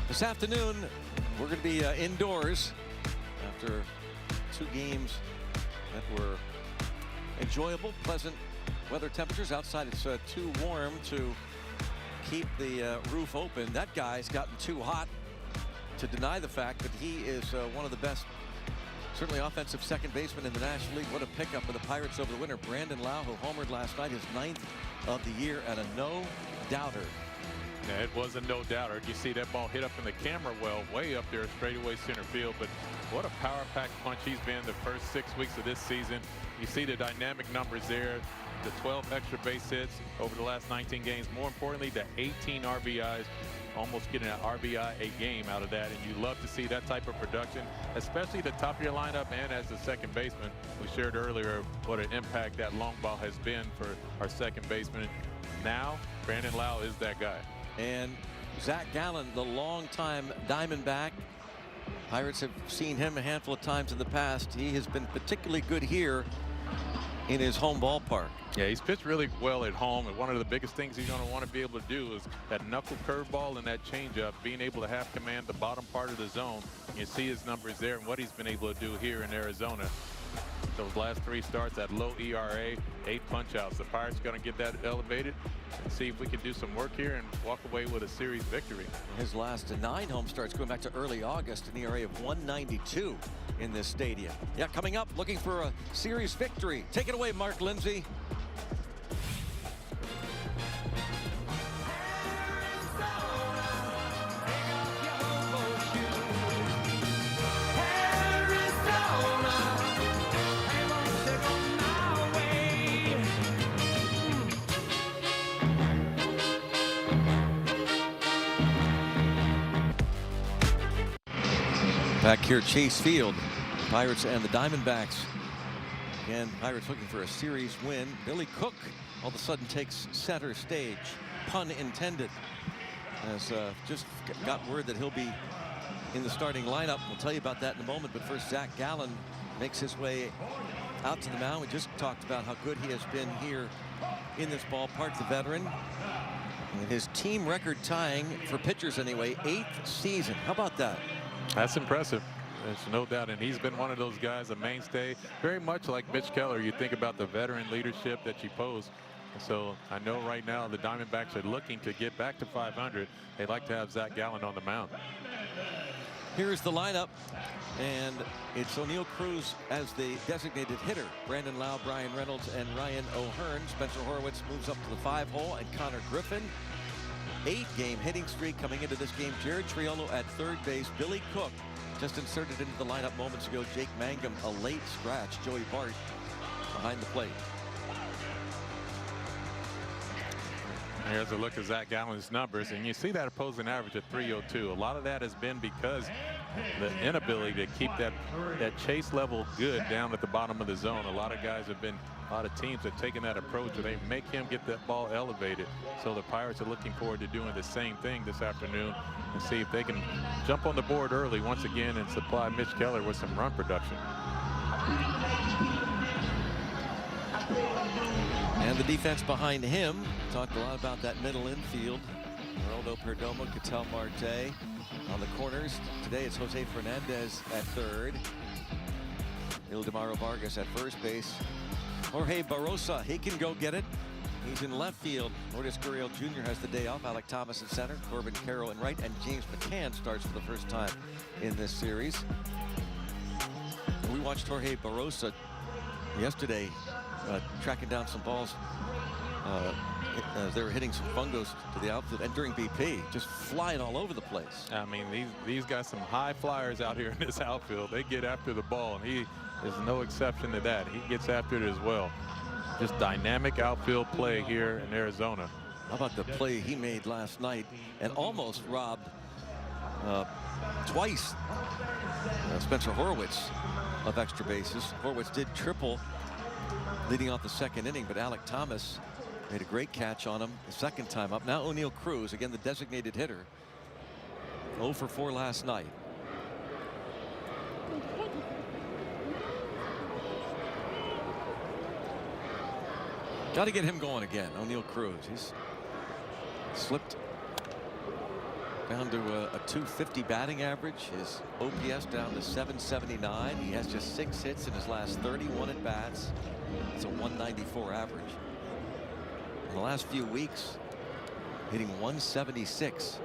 This afternoon, we're going to be indoors after 2 games that were enjoyable, pleasant weather temperatures. Outside, it's too warm to keep the roof open. That guy's gotten too hot to deny the fact that he is one of the best, certainly offensive second baseman in the National League. What a pickup for the Pirates over the winter. Brandon Lau, who homered last night, his 9th of the year, and a no-doubter. Yeah, it was a no-doubter. You see that ball hit up in the camera well, way up there, straightaway center field. But what a power-packed punch he's been the first 6 weeks of this season. You see the dynamic numbers there, the 12 extra base hits over the last 19 games. More importantly, the 18 RBIs, almost getting an RBI a game out of that. And you love to see that type of production, especially the top of your lineup and as the second baseman. We shared earlier what an impact that long ball has been for our second baseman. Now, Brandon Lau is that guy. And Zach Gallen, the longtime Diamondback. Pirates have seen him a handful of times in the past. He has been particularly good here in his home ballpark. Yeah, he's pitched really well at home, and one of the biggest things he's going to want to be able to do is that knuckle curveball and that changeup, being able to have command the bottom part of the zone. You see his numbers there and what he's been able to do here in Arizona. Those last 3 starts, that low ERA, 8 punch-outs. The Pirates going to get that elevated and see if we can do some work here and walk away with a series victory. His last 9 home starts going back to early August, an ERA of 1.92 in this stadium. Yeah, coming up, looking for a series victory. Take it away, Mark Lindsay. Back here at Chase Field, Pirates and the Diamondbacks. Again, Pirates looking for a series win. Billy Cook all of a sudden takes center stage, pun intended, as just got word that he'll be in the starting lineup. We'll tell you about that in a moment, but first Zach Gallen makes his way out to the mound. We just talked about how good he has been here in this ballpark, the veteran. And his team record tying, for pitchers anyway, 8th season. How about that? That's impressive. There's no doubt, and he's been one of those guys, a mainstay, very much like Mitch Keller. You think about the veteran leadership that you pose. So I know right now the Diamondbacks are looking to get back to 500. They'd like to have Zach Gallen on the mound. Here's the lineup, and it's O'Neill Cruz as the designated hitter. Brandon Lau, Brian Reynolds, and Ryan O'Hearn. Spencer Horwitz moves up to the 5-hole, and Connor Griffin. 8-game hitting streak coming into this game. Jared Triolo at third base. Billy Cook just inserted into the lineup moments ago. Jake Mangum, a late scratch. Joey Bart behind the plate. Here's a look at Zach Gallen's numbers, and you see that opposing average at 302. A lot of that has been because the inability to keep that chase level good down at the bottom of the zone. A lot of guys have been, a lot of teams have taken that approach where they make him get that ball elevated. So the Pirates are looking forward to doing the same thing this afternoon and see if they can jump on the board early once again and supply Mitch Keller with some run production. And the defense behind him. Talked a lot about that middle infield. Geraldo Perdomo, Ketel Marte on the corners. Today it's Jose Fernandez at third. Ildemaro Vargas at first base. Jorge Barrosa, he can go get it. He's in left field. Lourdes Gurriel Jr. has the day off. Alec Thomas in center. Corbin Carroll in right. And James McCann starts for the first time in this series. We watched Jorge Barrosa yesterday tracking down some balls as they were hitting some fungos to the outfield, and during BP, just flying all over the place. I mean, these got some high flyers out here in this outfield. They get after the ball, and he is no exception to that. He gets after it as well. Just dynamic outfield play here in Arizona. How about the play he made last night and almost robbed twice Spencer Horwitz of extra bases. Horwitz did triple leading off the second inning, but Alec Thomas made a great catch on him the second time up. Now O'Neill Cruz, again the designated hitter, 0 for 4 last night. Got to get him going again. O'Neill Cruz, he's slipped Down to a 250 batting average. His OPS down to 779. He has just 6 hits in his last 31 at bats. It's a 194 average. In the last few weeks, hitting 176.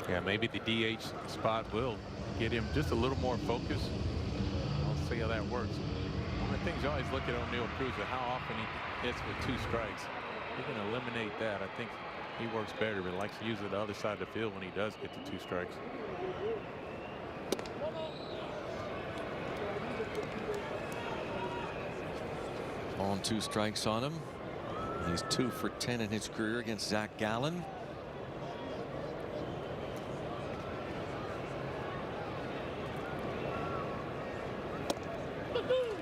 Yeah, maybe the DH spot will get him just a little more focus. I'll see how that works. One of the things you always look at O'Neal Cruz is how often he hits with 2 strikes. He can eliminate that. I think he works better, but likes to use it the other side of the field when he does get to 2 strikes. On 2 strikes on him. He's 2 for 10 in his career against Zach Gallen.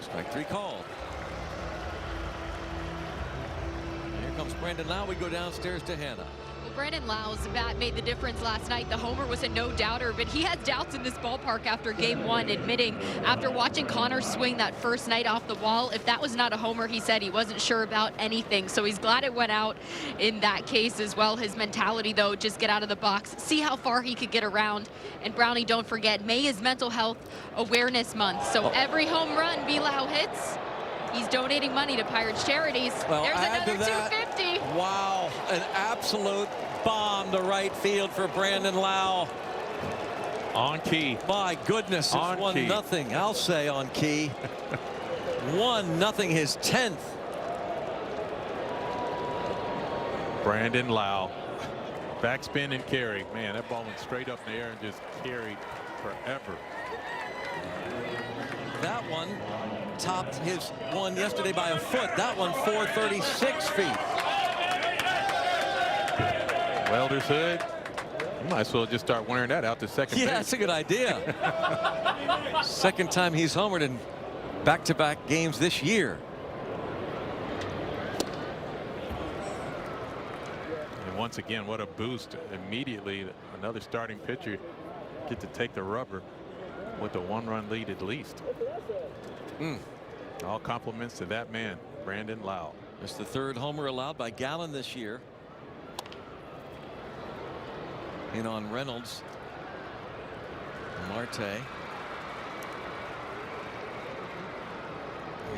Strike 3 called. Here comes Brandon Lau. We go downstairs to Hannah. Well, Brandon Lau's bat made the difference last night. The homer was a no-doubter, but he has doubts in this ballpark after game 1, admitting after watching Connor swing that first night off the wall, if that was not a homer, he said he wasn't sure about anything. So he's glad it went out in that case as well. His mentality, though, just get out of the box, see how far he could get around. And Brownie, don't forget, May is Mental Health Awareness Month. So every home run B-Lau hits, he's donating money to Pirates charities. Well, there's add another to that, 250. Wow, an absolute bomb to right field for Brandon Lau. On key. My goodness, it's 1-0. I'll say on key. 1-0, his 10th. Brandon Lau. Backspin and carry. Man, that ball went straight up in the air and just carried forever. That one topped his one yesterday by a foot. That one 436 feet. Welder's hood. You might as well just start wearing that out to second base. Yeah, that's a good idea. Second time he's homered in back-to-back games this year. And once again, what a boost. Immediately, another starting pitcher get to take the rubber with a 1-run lead at least. All compliments to that man, Brandon Lau. It's the 3rd homer allowed by Gallen this year. In on Reynolds. Marte.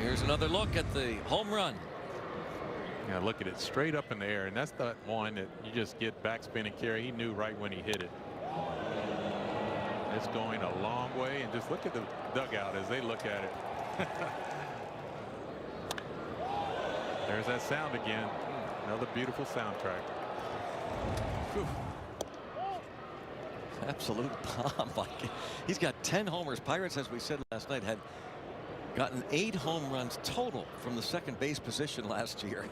Here's another look at the home run. Yeah, look at it straight up in the air, and that's that one that you just get backspin and carry. He knew right when he hit it. It's going a long way, and just look at the dugout as they look at it. There's that sound again. Another beautiful soundtrack. Whew. Absolute bomb. He's got 10 homers. Pirates, as we said last night, had gotten 8 home runs total from the second base position last year.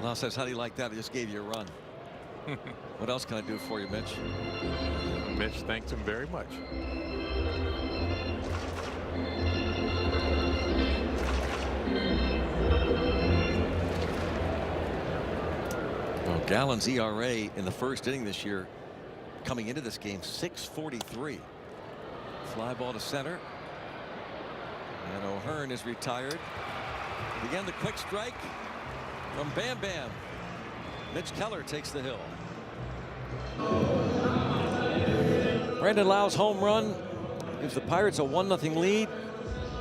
Lau says, how do you like that? I just gave you a run. What else can I do for you, Mitch? Mitch thanks him very much. Well, Gallen's ERA in the first inning this year, coming into this game, 6.43. Fly ball to center. And O'Hearn is retired. Again, the quick strike from Bam Bam. Mitch Keller takes the hill. Brandon Lau's home run gives the Pirates a 1-0 lead.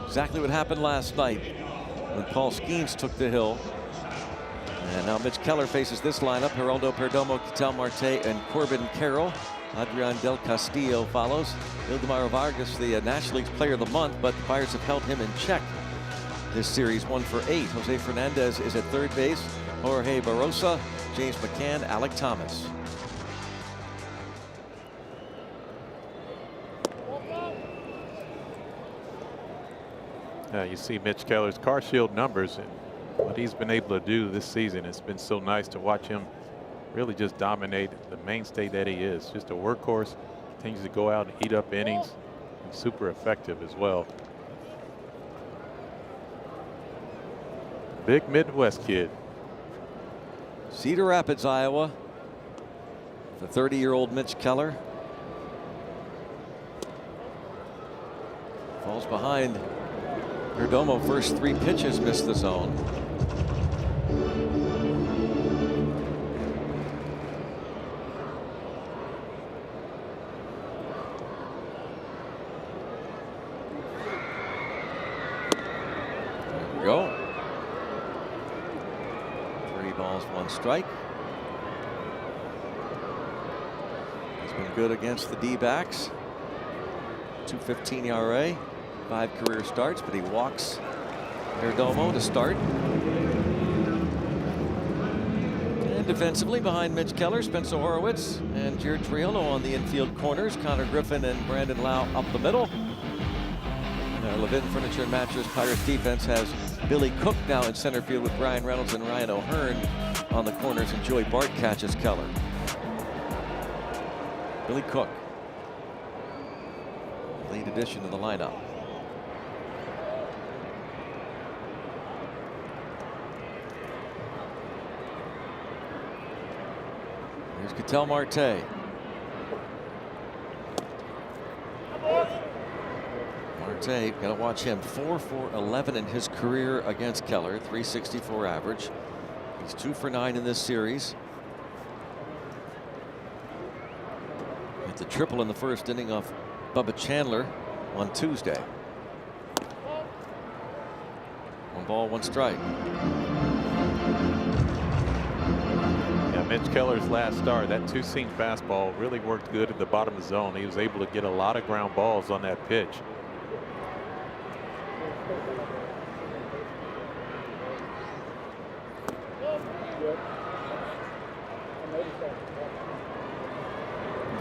Exactly what happened last night when Paul Skeens took the hill. And now Mitch Keller faces this lineup. Geraldo Perdomo, Ketel Marte, and Corbin Carroll. Adrian Del Castillo follows. Ildemaro Vargas, the National League's Player of the Month, but the Pirates have held him in check this series, 1 for 8. Jose Fernandez is at third base. Jorge Barosa, James McCann, Alec Thomas. You see Mitch Keller's Car Shield numbers and what he's been able to do this season. It's been so nice to watch him really just dominate the mainstay that he is. Just a workhorse, continues to go out and eat up innings, and super effective as well. Big Midwest kid. Cedar Rapids, Iowa. The 30-year-old Mitch Keller falls behind. Perdomo, first 3 pitches missed the zone. balls, 1 strike. He's been good against the D-backs. 2.15 ERA, 5 career starts, but he walks Perdomo to start. And defensively behind Mitch Keller, Spencer Horowitz and Jared Triolo on the infield corners. Connor Griffin and Brandon Lau up the middle. Levin Furniture and Mattress Pirates defense has Billy Cook now in center field with Brian Reynolds and Ryan O'Hearn on the corners, and Joey Bart catches Keller. Billy Cook, lead addition to the lineup. Here's Ketel Marte. Marte, gotta watch him. 4 for 11 in his career against Keller, 364 average. He's 2 for 9 in this series. Hit the triple in the first inning off Bubba Chandler on Tuesday. 1 ball, 1 strike. Yeah, Mitch Keller's last start, that 2-seam fastball really worked good at the bottom of the zone. He was able to get a lot of ground balls on that pitch.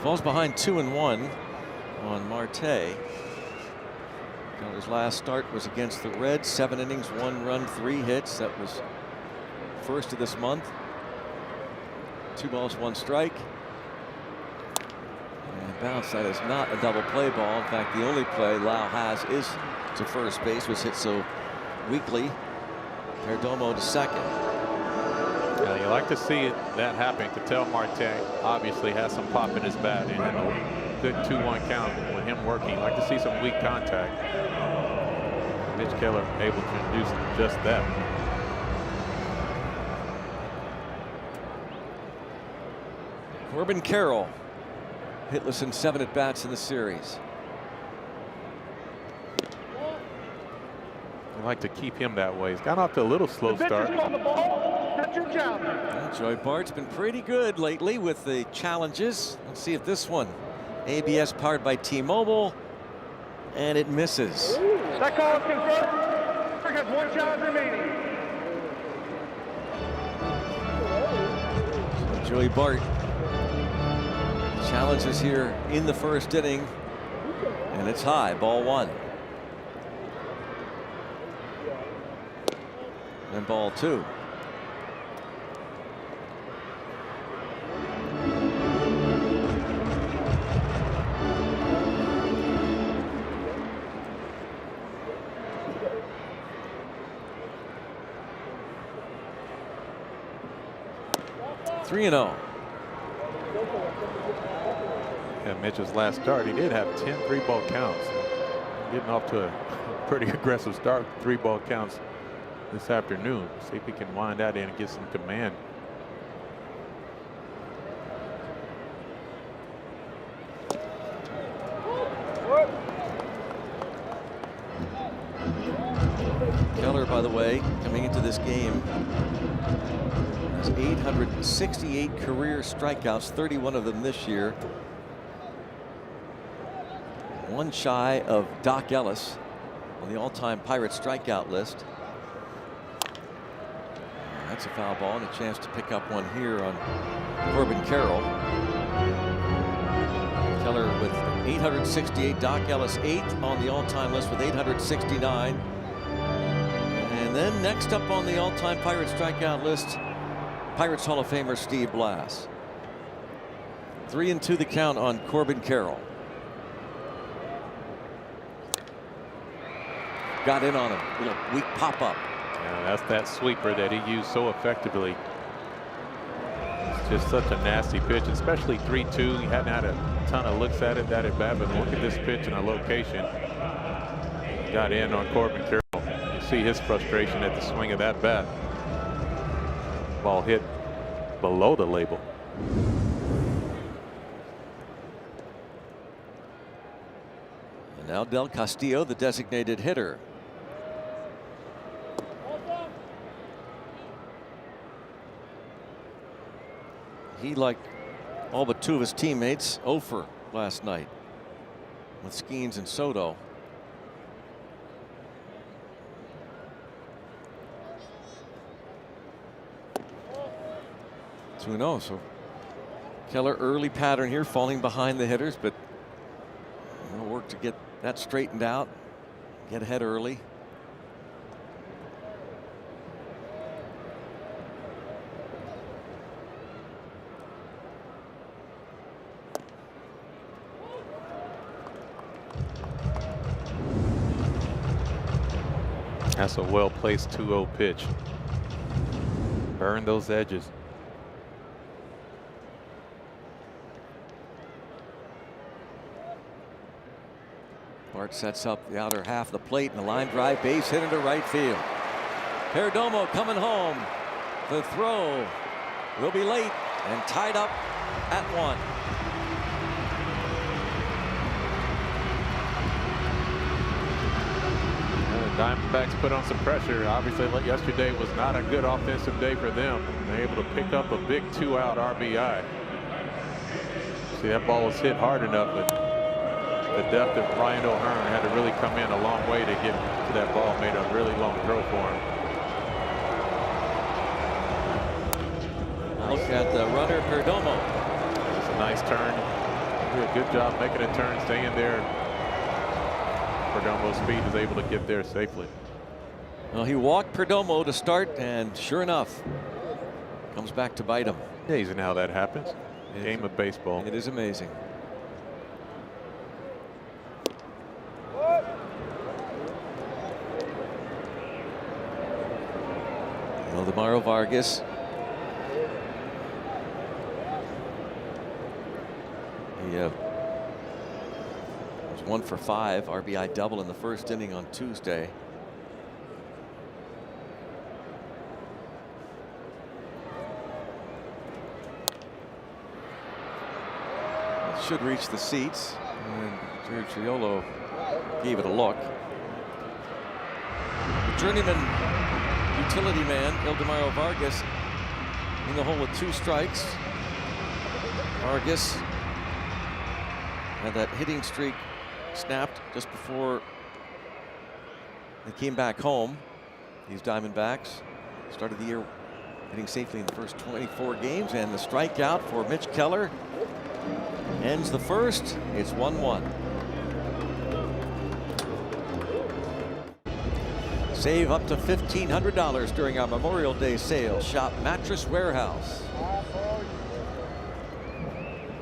Falls behind 2-1 on Marte. His last start was against the Reds. 7 innings, 1 run, 3 hits. That was first of this month. 2 balls, 1 strike. And bounce. That is not a double play ball. In fact, the only play Lau has is to first base, was hit so weakly. Perdomo to second. Yeah, you like to see that happen. Ketel Marte obviously has some pop in his bat, and a good 2-1 count with him working. Like to see some weak contact. Mitch Keller able to induce just that. Corbin Carroll hitless in 7 at bats in the series. I like to keep him that way. He's got off to a little slow start. Joey Bart's been pretty good lately with the challenges. Let's see if this one, ABS powered by T-Mobile, and it misses. That call is confirmed. Has 1 challenge remaining. So Joey Bart challenges here in the first inning, and it's high, ball 1. And ball 2. Yeah, Mitch's last start, he did have 10 3-ball counts. Getting off to a pretty aggressive start, 3-ball counts this afternoon. See if he can wind that in and get some command. Keller, by the way, coming into this game, has 868 career strikeouts, 31 of them this year. 1 shy of Doc Ellis on the all-time Pirates strikeout list. That's a foul ball, and a chance to pick up one here on Corbin Carroll. Keller with 868, Doc Ellis 8th on the all-time list with 869. And then next up on the all-time Pirates strikeout list, Pirates Hall of Famer Steve Blass. 3-2 the count on Corbin Carroll. Got in on him. Little weak pop-up. Yeah, that's that sweeper that he used so effectively. It's just such a nasty pitch, especially 3-2. He hadn't had a ton of looks at it that at bat, but look at this pitch and a location. Got in on Corbin Carroll. You see his frustration at the swing of that bat. Ball hit below the label. And now Del Castillo, the designated hitter. He, like all but 2 of his teammates, 0 for last night with Skeens and Soto. 2-0. So Keller, early pattern here, falling behind the hitters, but work to get that straightened out, get ahead early. That's a well-placed 2-0 pitch. Burn those edges. Bart sets up the outer half of the plate, and the line drive, base hit into right field. Perdomo coming home. The throw will be late and tied up at 1. The Diamondbacks put on some pressure. Obviously, yesterday was not a good offensive day for them. They're able to pick up a big 2-out RBI. See, that ball was hit hard enough, but the depth of Ryan O'Hearn had to really come in a long way to get to that ball. Made a really long throw for him. Look at the runner, Perdomo. It's a nice turn. Did a good job making a turn, staying there. Perdomo's speed is able to get there safely. Well, he walked Perdomo to start, and sure enough, comes back to bite him. Amazing how that happens. Game of baseball. It is amazing. Eldemaro Vargas. He was 1 for 5, RBI double in the first inning on Tuesday. It should reach the seats, and Jared Triolo gave it a look. The journeyman utility man, Eldemaro Vargas, in the hole with 2 strikes. Vargas had that hitting streak snapped just before they came back home. These Diamondbacks started the year hitting safely in the first 24 games, and the strikeout for Mitch Keller ends the first. It's 1-1. Save up to $1,500 during our Memorial Day sale. Shop Mattress Warehouse.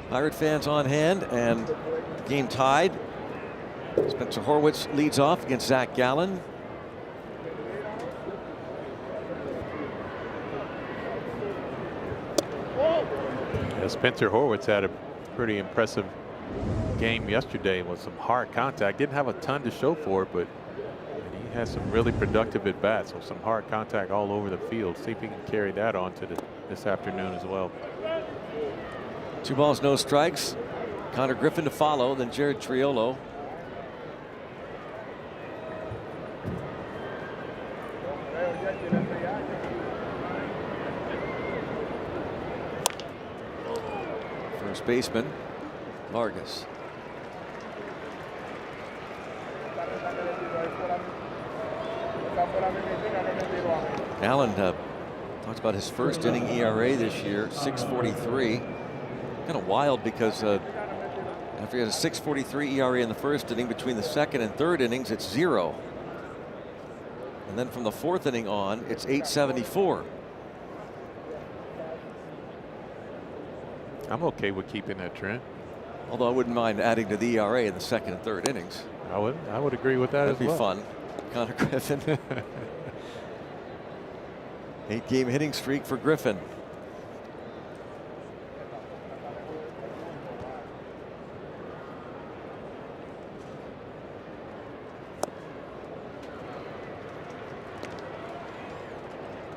Pirate fans on hand, and the game tied. Spencer Horwitz leads off against Zach Gallen. Yeah, Spencer Horwitz had a pretty impressive game yesterday with some hard contact. Didn't have a ton to show for it, but he had some really productive at bats with some hard contact all over the field. See if he can carry that on to this afternoon as well. 2 balls, no strikes. Connor Griffin to follow, then Jared Triolo. First baseman, Vargas. Allen talked about his first inning ERA this year, 6.43. Kind of wild because after he had a 6.43 ERA in the first inning, between the second and third innings, it's 0. And then from the 4th inning on, it's 8.74. I'm okay with keeping that trend. Although I wouldn't mind adding to the ERA in the second and third innings. I would agree with that. That'd be fun. Connor Griffin. 8-game hitting streak for Griffin.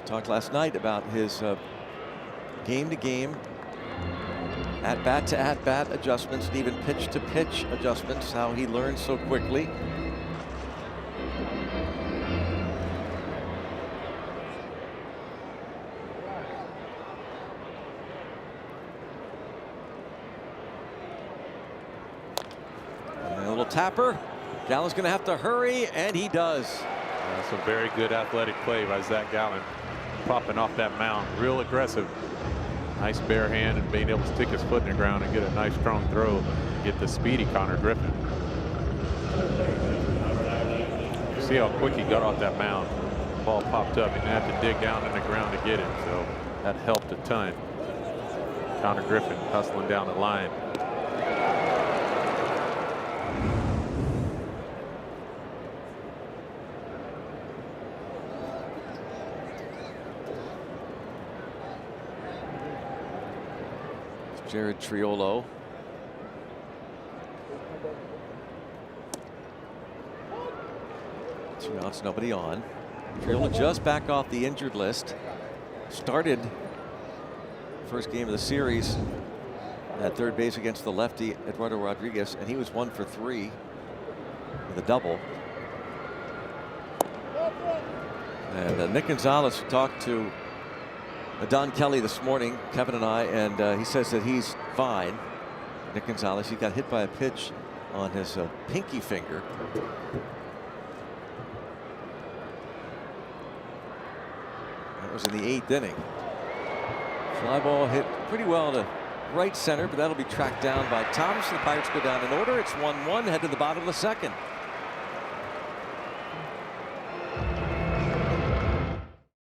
Talked last night about his game-to-game, at-bat to at-bat adjustments, and even pitch-to-pitch adjustments, how he learned so quickly. tapper. Gallen's going to have to hurry, and he does. That's a very good athletic play by Zach Gallen, popping off that mound, real aggressive. Nice bare hand and being able to stick his foot in the ground and get a nice strong throw. Get the speedy Connor Griffin. You see how quick he got off that mound. The ball popped up. He didn't have to dig down in the ground to get it, so that helped a ton. Connor Griffin hustling down the line. Jared Triolo. Two outs, nobody on. Triolo just back off the injured list. Started first game of the series at third base against the lefty Eduardo Rodriguez, and he was 1 for 3 with a double. And Nick Gonzalez talked to Don Kelly this morning, Kevin and I, and he says that he's fine. Nick Gonzalez, he got hit by a pitch on his pinky finger. That was in the 8th inning. Fly ball hit pretty well to right center, but that'll be tracked down by Thomas. The Pirates go down in order. It's 1-1, head to the bottom of the second.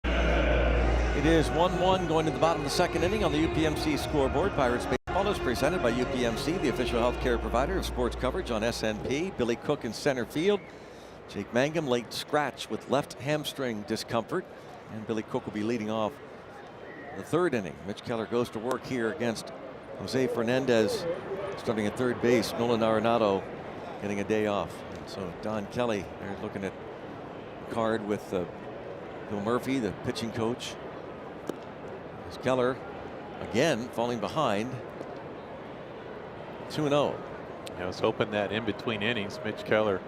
It is 1-1 going to the bottom of the second inning on the UPMC scoreboard. Pirates baseball is presented by UPMC, the official healthcare provider of sports coverage on SNP. Billy Cook in center field. Jake Mangum late scratch with left hamstring discomfort. And Billy Cook will be leading off the third inning. Mitch Keller goes to work here against Jose Fernandez, starting at third base. Nolan Arenado getting a day off. And so Don Kelly, they're looking at a card with Bill Murphy, the pitching coach. As Keller again falling behind. 2-0. I was hoping that in between innings, Mitch Keller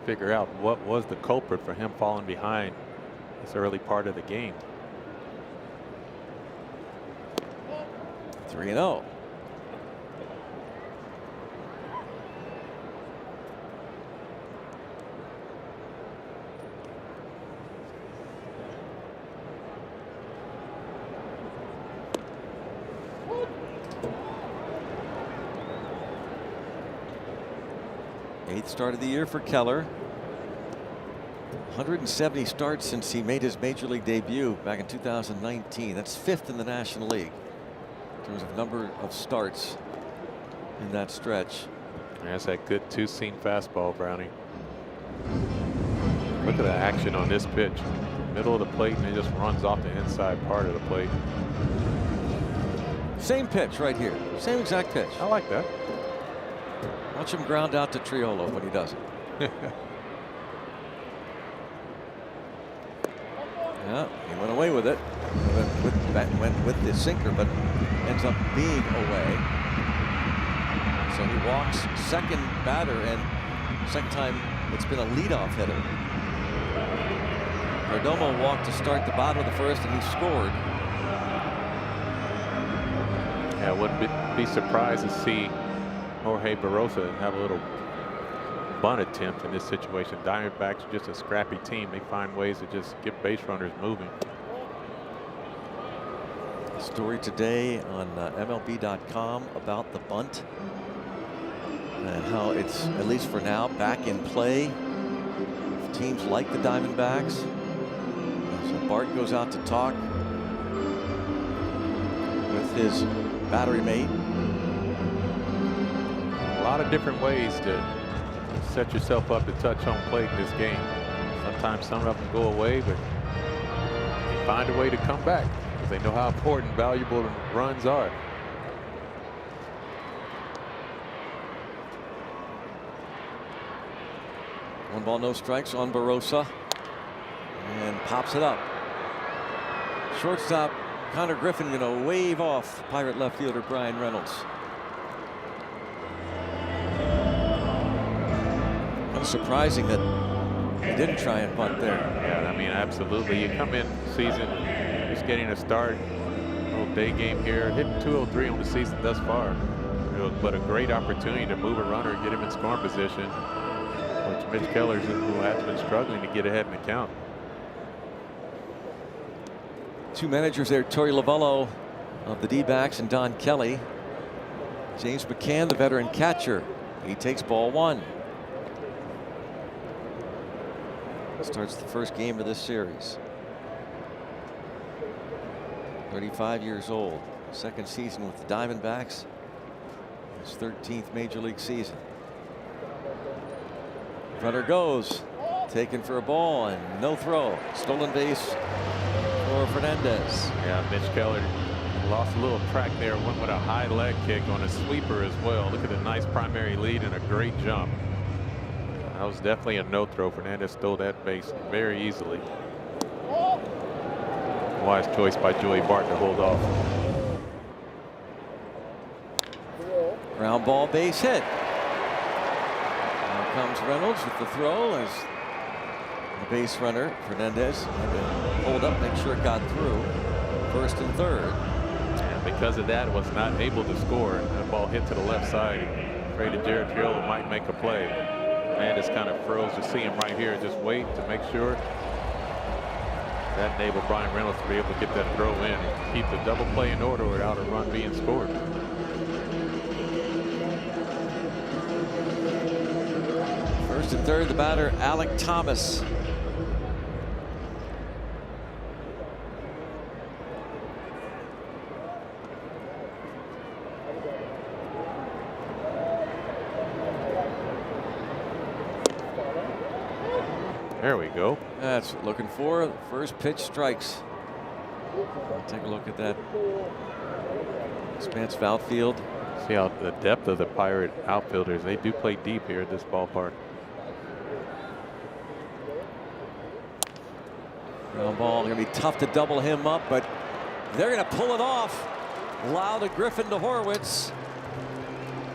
figure out what was the culprit for him falling behind this early part of the game. 3-0. Eighth start of the year for Keller. 170 starts since he made his major league debut back in 2019. That's 5th in the National League in terms of number of starts in that stretch. That's that good two-seam fastball, Brownie. Look at the action on this pitch. Middle of the plate, and it just runs off the inside part of the plate. Same pitch right here. Same exact pitch. I like that. Watch him ground out to Triolo when he does it. Yeah, he went away with it. Went with the sinker, but ends up being away. So he walks second batter, and second time it's been a leadoff hitter. Perdomo walked to start the bottom of the first, and he scored. Yeah, I wouldn't be surprised to see Jorge Barrosa have a little bunt attempt in this situation. Diamondbacks are just a scrappy team. They find ways to just get base runners moving. Story today on MLB.com about the bunt and how it's, at least for now, back in play. Teams like the Diamondbacks. So Bart goes out to talk with his battery mate. A lot of different ways to set yourself up to touch home plate in this game. Sometimes some of them go away, but they find a way to come back because they know how important, valuable runs are. One ball, no strikes on Barrosa, and pops it up. Shortstop Connor Griffin going to wave off Pirate left fielder Brian Reynolds. Surprising that he didn't try and bunt there. Yeah, I mean, absolutely. You come in season just getting a start, a little day game here, hitting .203 on the season thus far. but a great opportunity to move a runner and get him in scoring position, which Mitch Keller, who has been struggling to get ahead in the count. Two managers there, Torey Lovullo of the D-backs and Don Kelly. James McCann, the veteran catcher. He takes ball one. Starts the first game of this series. 35 years old. Second season with the Diamondbacks. His 13th major league season. Runner goes. Taken for a ball and no throw. Stolen base for Fernandez. Yeah, Mitch Keller lost a little track there. Went with a high leg kick on a sweeper as well. Look at the nice primary lead and a great jump. That was definitely a no throw. Fernandez stole that base very easily. Wise choice by Joey Bart to hold off. Ground ball, base hit. Now comes Reynolds with the throw as the base runner Fernandez had to hold up, make sure it got through. First and third. And because of that, was not able to score. That ball hit to the left side. Afraid that Jared Triolo might make a play. Fernandez kind of froze to see him right here. Just wait to make sure. That enabled Brian Reynolds to be able to get that throw in and keep the double play in order without a run being scored. First and third, the batter Alec Thomas. There we go. That's what looking for. First pitch strikes. Take a look at that expansive outfield. See how the depth of the Pirate outfielders. They do play deep here at this ballpark. Ground ball, going to be tough to double him up, but they're going to pull it off. Loud to Griffin to Horwitz.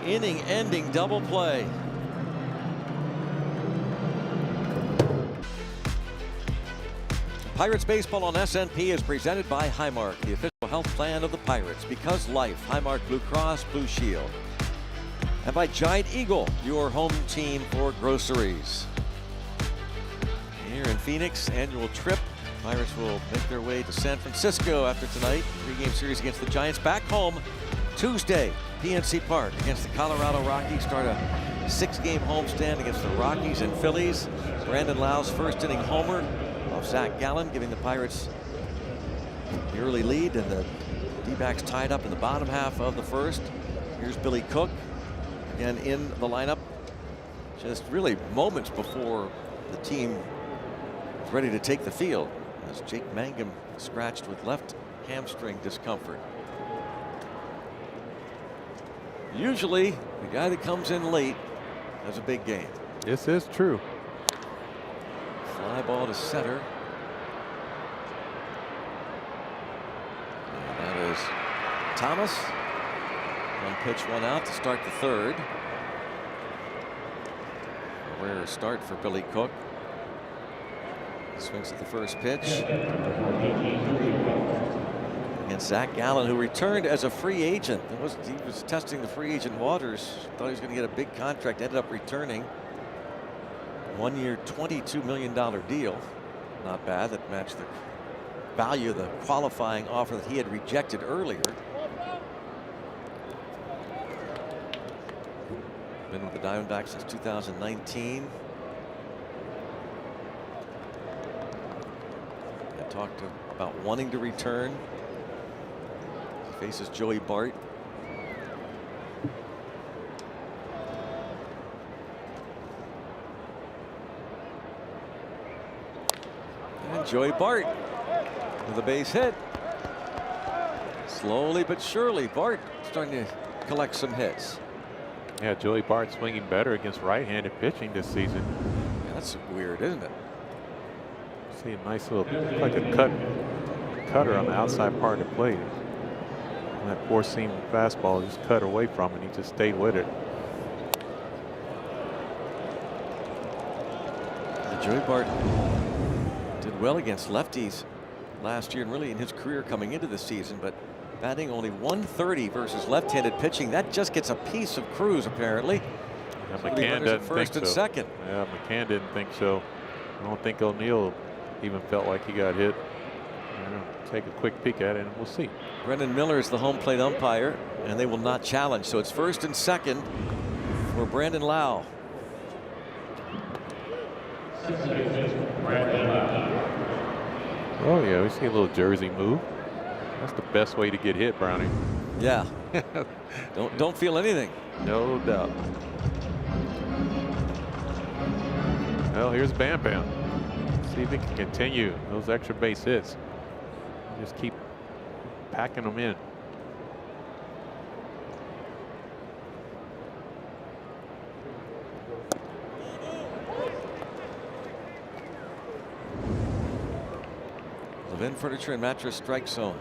Inning-ending double play. Pirates baseball on SNP is presented by Highmark, the official health plan of the Pirates. Because life, Highmark Blue Cross Blue Shield. And by Giant Eagle, your home team for groceries. Here in Phoenix, annual trip. Pirates will make their way to San Francisco after tonight. Three-game series against the Giants. Back home Tuesday, PNC Park against the Colorado Rockies. Start a 6-game homestand against the Rockies and Phillies. Brandon Lau's first inning homer of Zach Gallen, giving the Pirates the early lead, and the D-backs tied up in the bottom half of the first. Here's Billy Cook again in the lineup, just really moments before the team is ready to take the field, as Jake Mangum scratched with left hamstring discomfort. Usually the guy that comes in late has a big game. This is true. Fly ball to center. And that is Thomas. One pitch, one out to start the third. A rare start for Billy Cook. Swings at the first pitch. Against Zach Gallen, who returned as a free agent. He was testing the free agent waters. Thought he was going to get a big contract. Ended up returning. 1 year, $22 million deal. Not bad. That matched the value of the qualifying offer that he had rejected earlier. Been with the Diamondbacks since 2019. And talked about wanting to return. He faces Joey Bart. And Joey Bart with a base hit. Slowly but surely, Bart starting to collect some hits. Yeah, Joey Bart swinging better against right-handed pitching this season. Yeah, that's weird, isn't it? See a nice little, like a cutter on the outside part of the plate. And that four-seam fastball just cut away from it. He just stayed with it. Joey Bart did well against lefties last year and really in his career coming into this season, but Batting only 130 versus left-handed pitching. That just gets a piece of Cruz, apparently. Yeah, McCann doesn't first think and so. second. Yeah, McCann didn't think so. I don't think O'Neill even felt like he got hit. Take a quick peek at it and we'll see. Brendan Miller is the home plate umpire, and they will not challenge. So it's first and second for Brandon Lau. Oh yeah, we see a little jersey move. That's the best way to get hit, Brownie. Yeah. don't feel anything. No doubt. Well, here's Bam Bam. See if he can continue those extra base hits. Just keep packing them in. Levin Furniture and Mattress strike zone.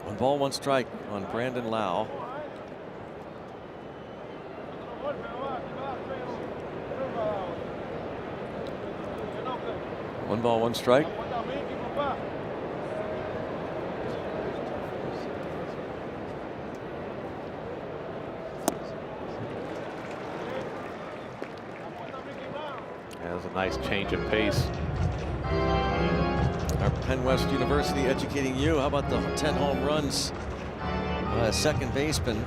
One ball, one strike on Brandon Lau. One ball, one strike. That was a nice change of pace. Our Penn West University educating you. How about the 10 home runs by a second baseman?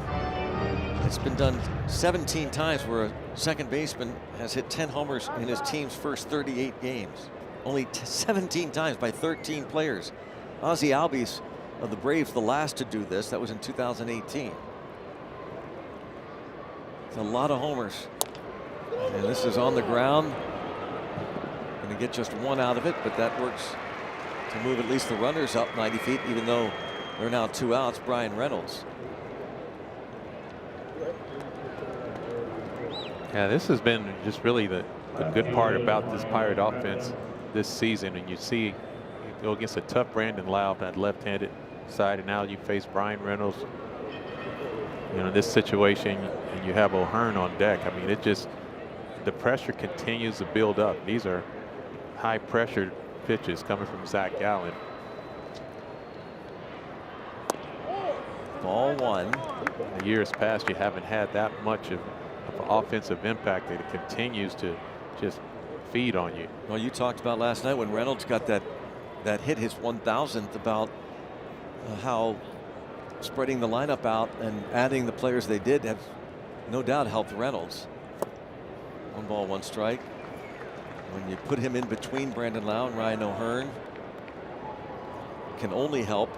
It's been done 17 times where a second baseman has hit 10 homers in his team's first 38 games. Only 17 times by 13 players. Ozzie Albies of the Braves, the last to do this. That was in 2018. It's a lot of homers. And this is on the ground. Going to get just one out of it, but that works to move at least the runners up 90 feet, even though there are now 2 outs. Brian Reynolds. Yeah, this has been just really the good part about this Pirate offense this season. And you see you go against a tough Brandon Lau on that left-handed side, and now you face Brian Reynolds. You know, in this situation, and you have O'Hearn on deck. I mean, it just, the pressure continues to build up. These are high pressured pitches coming from Zach Gallen. Ball one. In the years past, you haven't had that much of offensive impact, that it continues to just feed on you. Well, you talked about last night when Reynolds got that hit, his 1,000th, about how spreading the lineup out and adding the players they did have no doubt helped Reynolds. One ball, one strike. When you put him in between Brandon Lau and Ryan O'Hearn, can only help.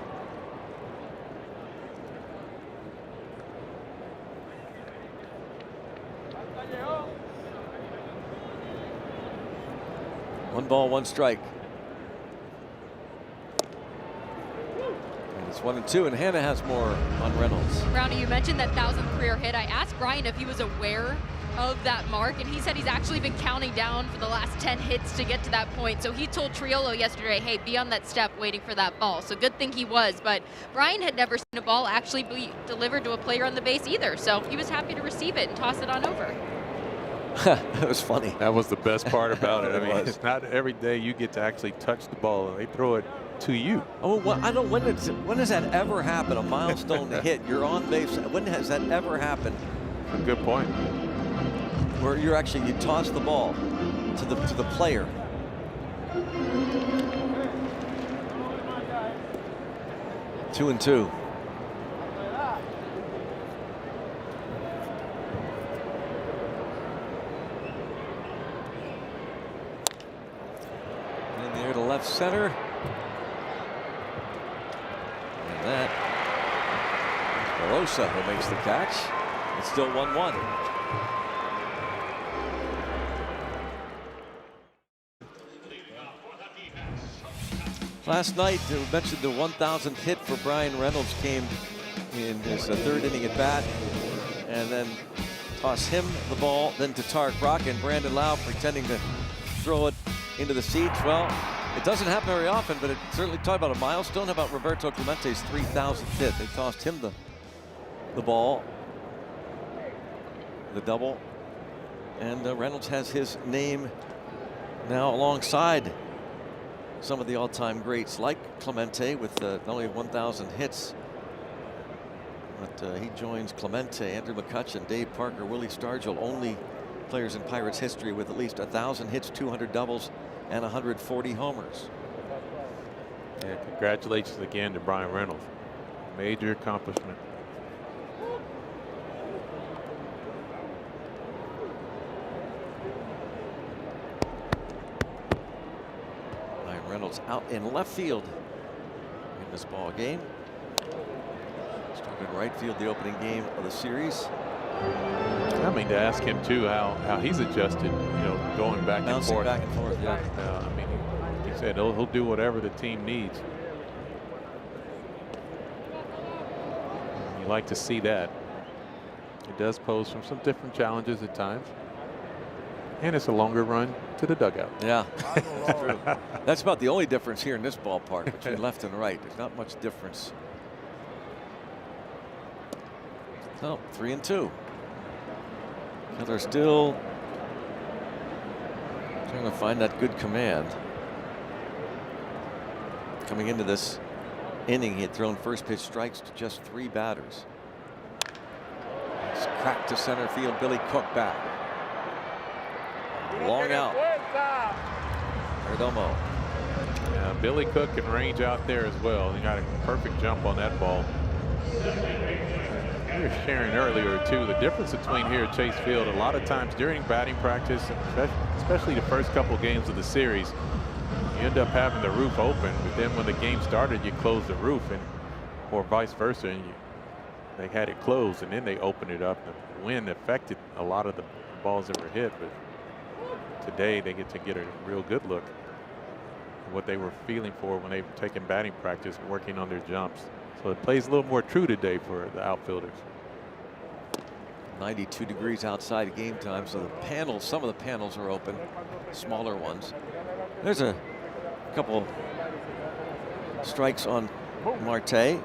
One ball, one strike. And it's 1-2, and Hannah has more on Reynolds. Brownie, you mentioned that 1,000th career hit. I asked Brian if he was aware of that mark, and he said he's actually been counting down for the last 10 hits to get to that point. So he told Triolo yesterday, hey, be on that step waiting for that ball. So good thing he was, but Brian had never seen a ball actually be delivered to a player on the base either. So he was happy to receive it and toss it on over. That was funny. That was the best part about it. I mean, It was. it's not every day you get to actually touch the ball. They throw it to you. Oh, well, I don't. When does that ever happen? A milestone hit. You're on base. When has that ever happened? A good point. Where you toss the ball to the player. Two and two. In the air to left center. And that Barosa who makes the catch. It's still 1-1. Last night, we mentioned the 1,000th hit for Brian Reynolds came in his third inning at bat, and then toss him the ball, then to Tarek Rock, and Brandon Lau pretending to throw it into the seats. Well, it doesn't happen very often, but it certainly talk about a milestone. How about Roberto Clemente's 3,000th hit? They tossed him the ball the double. And Reynolds has his name now alongside some of the all-time greats like Clemente with only 1,000 hits. But he joins Clemente, Andrew McCutchen, Dave Parker, Willie Stargell, only players in Pirates history with at least 1,000 hits, 200 doubles, and 140 homers. Yeah, congratulations again to Brian Reynolds. Major accomplishment. Brian Reynolds out in left field in this ball game. Started right field the opening game of the series. I mean, to ask him too how he's adjusted, you know, going back and forth. Back and forth, yeah. I mean, he said he'll do whatever the team needs. You like to see that. It does pose some different challenges at times. And it's a longer run to the dugout. Yeah, that's true. That's about the only difference here in this ballpark between left and right. There's not much difference. No, 3-2. Keller still trying to find that good command. Coming into this inning, he had thrown first pitch strikes to just 3 batters. It's cracked to center field. Billy Cook back. Long out. Perdomo. Yeah, Billy Cook can range out there as well. He got a perfect jump on that ball. We were sharing earlier too the difference between here at Chase Field. A lot of times during batting practice, especially the first couple games of the series, you end up having the roof open, but then when the game started, you close the roof, and or vice versa, and they had it closed and then they opened it up. The wind affected a lot of the balls that were hit, but today they get to get a real good look at what they were feeling for when they were taking batting practice and working on their jumps. So it plays a little more true today for the outfielders. 92 degrees outside game time, so the panels, some of the panels are open, smaller ones. There's a couple strikes on Marte.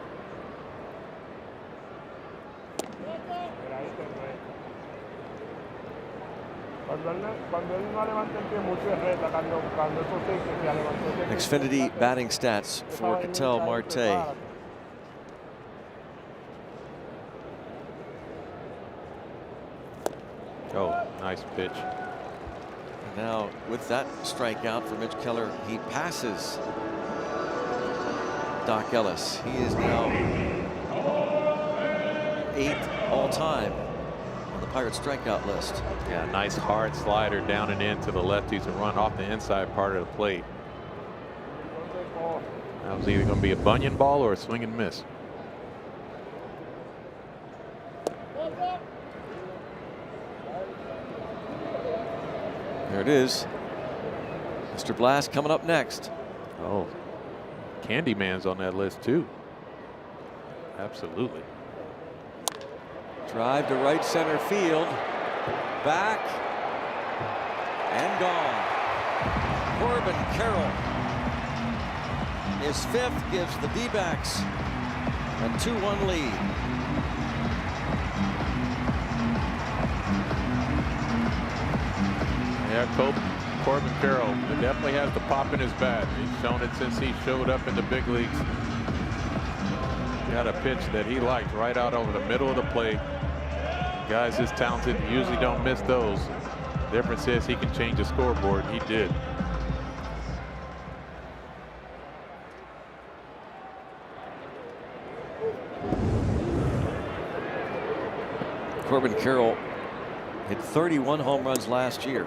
Xfinity batting stats for Ketel Marte. Oh, nice pitch. Now with that strikeout for Mitch Keller, he passes Doc Ellis. He is now 8th all time on the Pirates strikeout list. Yeah, nice hard slider down and in to the lefties and run off the inside part of the plate. That was either going to be a Bunyan ball or a swing and miss. There it is. Mr. Blast coming up next. Oh, Candyman's on that list too. Absolutely. Drive to right center field. Back and gone. Corbin Carroll. His 5th gives the D-backs a 2-1 lead. Yeah, Corbin Carroll definitely has the pop in his bat. He's shown it since he showed up in the big leagues. He had a pitch that he liked right out over the middle of the plate. Guys this talented usually don't miss those. The difference is he can change the scoreboard. He did. Corbin Carroll hit 31 home runs last year.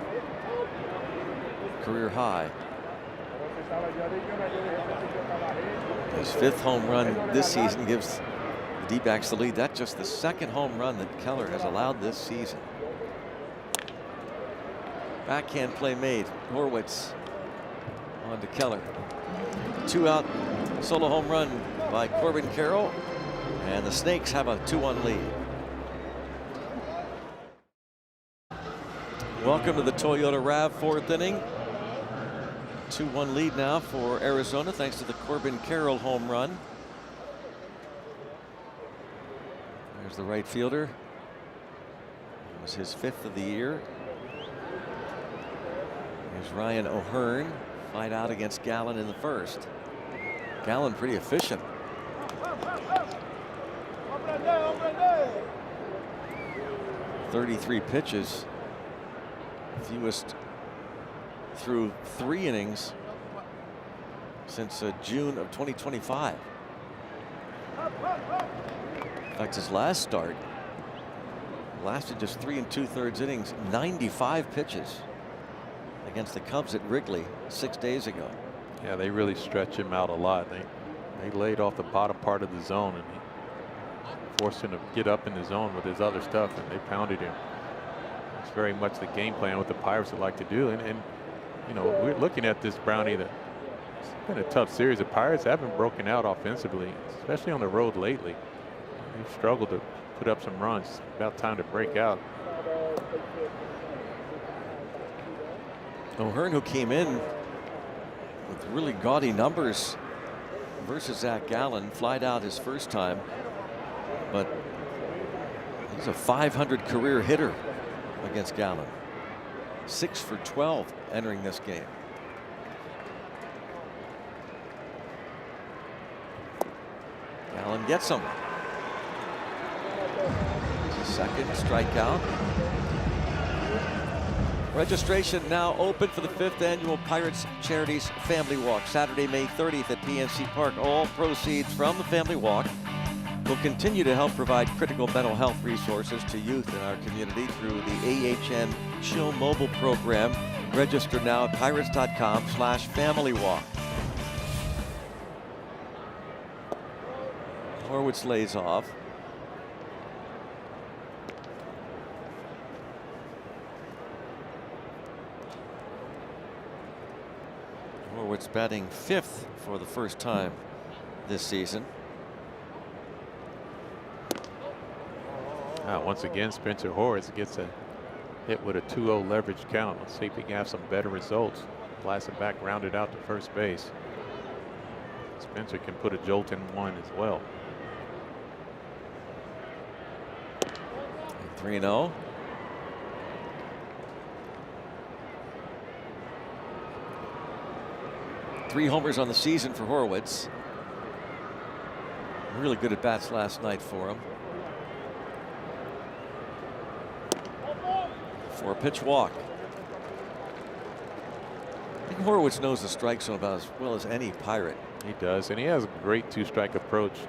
Career high. His 5th home run this season gives the D-backs the lead. That's just the 2nd home run that Keller has allowed this season. Backhand play made. Horwitz on to Keller. 2-out solo home run by Corbin Carroll, and the Snakes have a 2-1 lead. Welcome to the Toyota RAV 4th inning. 2-1 lead now for Arizona thanks to the Corbin Carroll home run. There's the right fielder. was his 5th of the year. Here's Ryan O'Hearn. Fight out against Gallen in the first. Gallen pretty efficient. 33 pitches. Fewest through 3 innings since June of 2025. In fact, his last start lasted just 3 2/3 innings, 95 pitches against the Cubs at Wrigley 6 days ago. Yeah, they really stretch him out a lot. They laid off the bottom part of the zone and forced him to get up in the zone with his other stuff, and they pounded him. It's very much the game plan what the Pirates would like to do. And you know, we're looking at this, Brownie, that it's been a tough series. The Pirates haven't broken out offensively, especially on the road lately. They've struggled to put up some runs. It's about time to break out. O'Hearn, who came in with really gaudy numbers versus Zach Gallen, flied out his first time, but he's a .500 career hitter against Gallen. 6 for 12 entering this game. Gallen gets him. Second strikeout. Registration now open for the 5th annual Pirates Charities Family Walk, Saturday, May 30th at PNC Park. All proceeds from the Family Walk will continue to help provide critical mental health resources to youth in our community through the AHN Chill mobile program. Register now at pirates.com/familywalk. Horwitz lays off. Horwitz batting 5th for the first time this season. Once again, Spencer Horwitz gets a hit with a 2-0 leverage count. Let's see if he can have some better results. Blasted back, rounded out to first base. Spencer can put a jolt in one as well. 3-0. Three homers on the season for Horwitz. Really good at bats last night for him. 4-pitch walk. I think Horwitz knows the strike zone about as well as any Pirate. He does, and he has a great 2-strike approach. I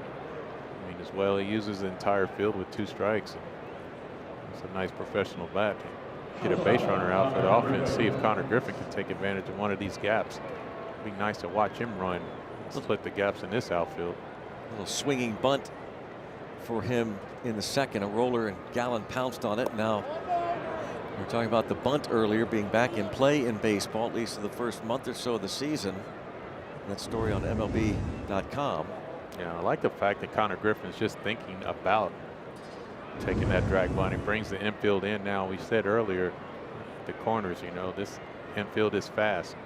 mean, as well, he uses the entire field with 2 strikes. It's a nice professional bat. Get a base runner out for the offense. See if Connor Griffin can take advantage of one of these gaps. It'd be nice to watch him run, split the gaps in this outfield. A little swinging bunt for him in the second. A roller, and Gallen pounced on it. Now we were talking about the bunt earlier being back in play in baseball, at least for the first month or so of the season. That story on MLB.com. Yeah, I like the fact that Connor Griffin's just thinking about taking that drag bunt. He brings the infield in now. We said earlier, the corners, you know, this infield is fast.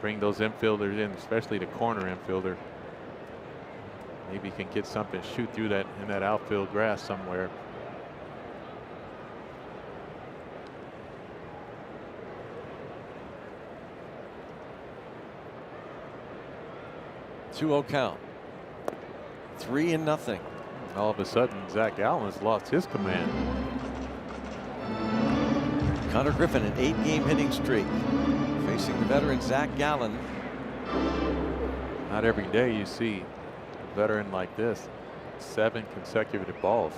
Bring those infielders in, especially the corner infielder. Maybe he can get something, shoot through that in that outfield grass somewhere. Two-0 count. 3-0. All of a sudden, Zach Gallen has lost his command. Connor Griffin, an 8-game hitting streak, facing the veteran Zach Gallen. Not every day you see a veteran like this. 7 consecutive balls.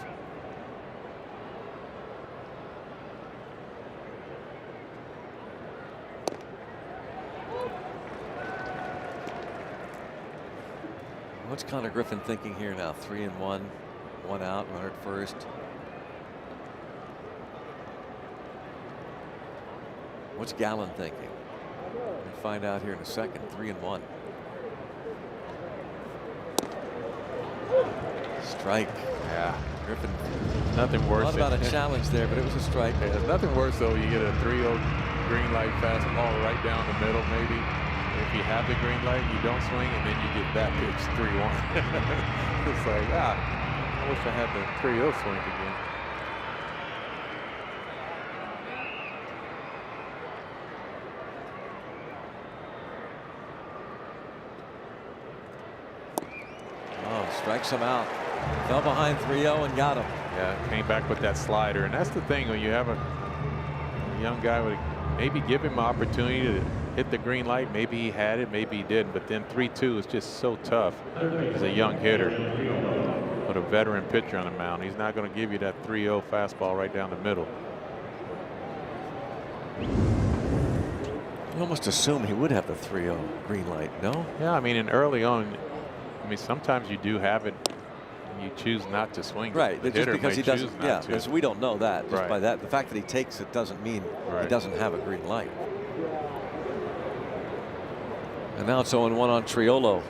What's Connor Griffin thinking here now? 3-1, 1 out, runner at first. What's Gallen thinking? We'll find out here in a second. 3-1. Strike. Yeah. Griffin. Nothing worse. Thought about a challenge there, but it was a strike. Yeah, there's nothing worse though. You get a 3-0 green light fastball right down the middle, maybe. If you have the green light, you don't swing, and then you get that pitch 3-1. It's like, I wish I had the 3-0 swing again. Oh, strikes him out. Fell behind 3-0 and got him. Yeah, came back with that slider. And that's the thing, when you have a young guy, with maybe give him an opportunity to hit the green light. Maybe he had it, maybe he didn't. But then 3-2 is just so tough as a young hitter. Put a veteran pitcher on the mound. He's not going to give you that 3-0 fastball right down the middle. You almost assume he would have the 3-0 green light, no? Yeah, I mean, and early on, I mean, sometimes you do have it and you choose not to swing. Right, The but just hitter because may he doesn't, choose not yeah, to. because we don't know that. Just Right. by that, the fact that he takes it doesn't mean he Right. doesn't have a green light. And now it's 0-1 on Triolo.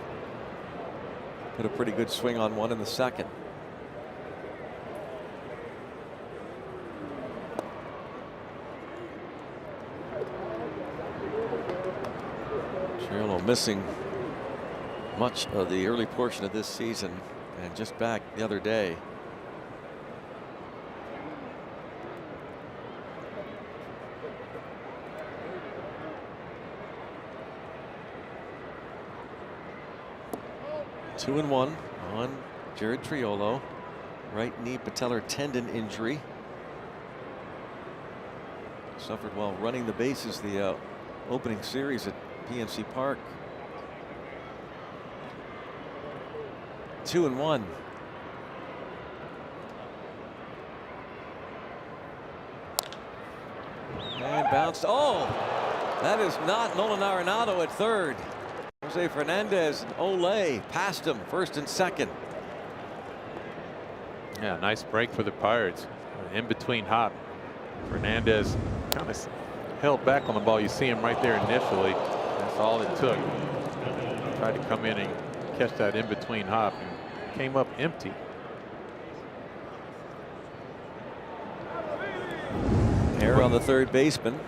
Put a pretty good swing on one in the second. Triolo missing much of the early portion of this season and just back the other day. Two and one on Jared Triolo. Right knee patellar tendon injury. Suffered while running the bases the opening series at PNC Park. 2-1. And bounced. Oh, that is not Nolan Arenado at third. Jose Fernandez and Ole passed him first and second. Yeah, nice break for the Pirates. In between hop. Fernandez kind of held back on the ball. You see him right there initially. That's all it took. Tried to come in and catch that in between hop and came up empty. Error on the third baseman.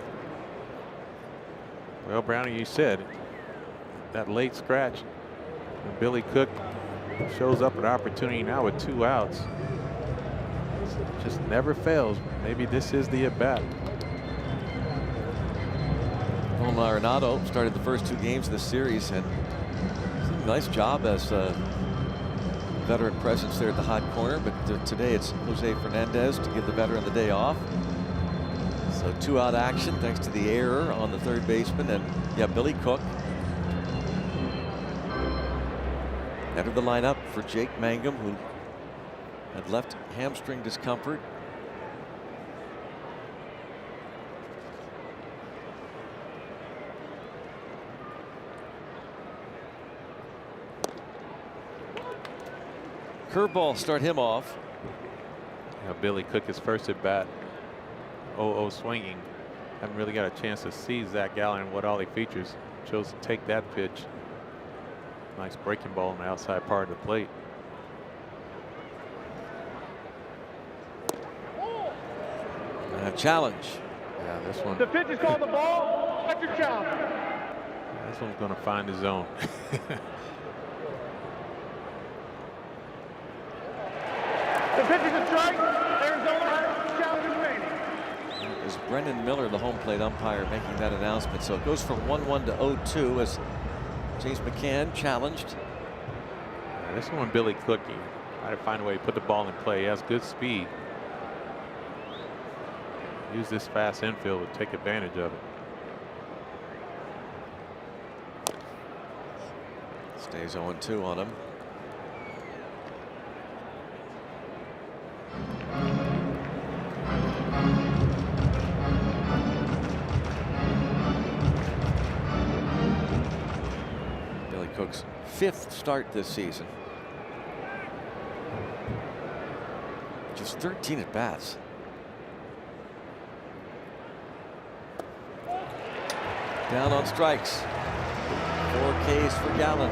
Well, Brownie, you said that late scratch. And Billy Cook shows up an opportunity now with 2 outs. Just never fails. Maybe this is the at-bat. Nolan Arenado started the first 2 games of the series and did a nice job as a veteran presence there at the hot corner. But today it's Jose Fernandez to give the veteran the day off. So 2-out action thanks to the error on the third baseman. And yeah, Billy Cook entered the lineup for Jake Mangum, who had left hamstring discomfort. Curveball start him off. You know, Billy Cook, his first at bat, 0-0 swinging. Haven't really got a chance to see Zach Gallen and what all he features. Chose to take that pitch. Nice breaking ball on the outside part of the plate. And a challenge. Yeah, this one. The pitch is called the ball. That's your challenge. This one's going to find the zone. The pitch is a strike. Arizona challenge remaining. It was Brendan Miller, the home plate umpire, making that announcement. So it goes from 1-1 to 0-2 as Chase McCann challenged. Yeah, this one, Billy Cook, he tried to find a way to put the ball in play. He has good speed. Use this fast infield to take advantage of it. Stays 0-2 on him. Billy Cook's 5th start this season. Just 13 at bats. Down on strikes. 4 Ks for Gallen.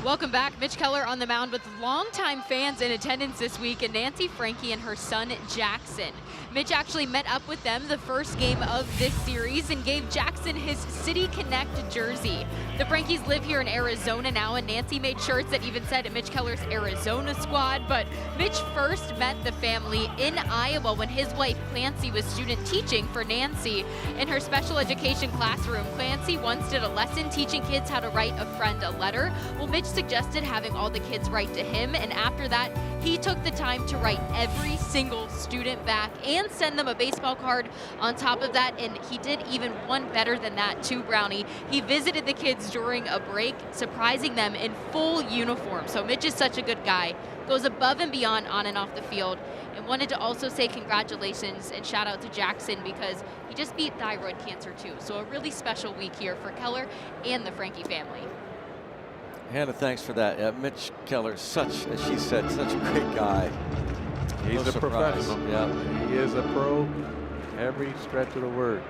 Welcome back. Mitch Keller on the mound with longtime fans in attendance this week, and Nancy Frankie and her son Jackson. Mitch actually met up with them the first game of this series and gave Jackson his City Connect jersey. The Frankies live here in Arizona now, and Nancy made shirts that even said Mitch Keller's Arizona squad. But Mitch first met the family in Iowa when his wife Clancy was student teaching for Nancy in her special education classroom. Clancy once did a lesson teaching kids how to write a friend a letter. Well, Mitch suggested having all the kids write to him, and after that he took the time to write every single student back and send them a baseball card on top of that. And he did even one better than that too, Brownie. He visited the kids during a break, surprising them in full uniform. So Mitch is such a good guy, goes above and beyond on and off the field. And wanted to also say congratulations and shout out to Jackson because he just beat thyroid cancer too. So a really special week here for Keller and the Frankie family. Hannah, thanks for that. Mitch Keller, such, as she said, such a great guy. He's No a surprise. professional. Yeah. He is a pro, every stretch of the word.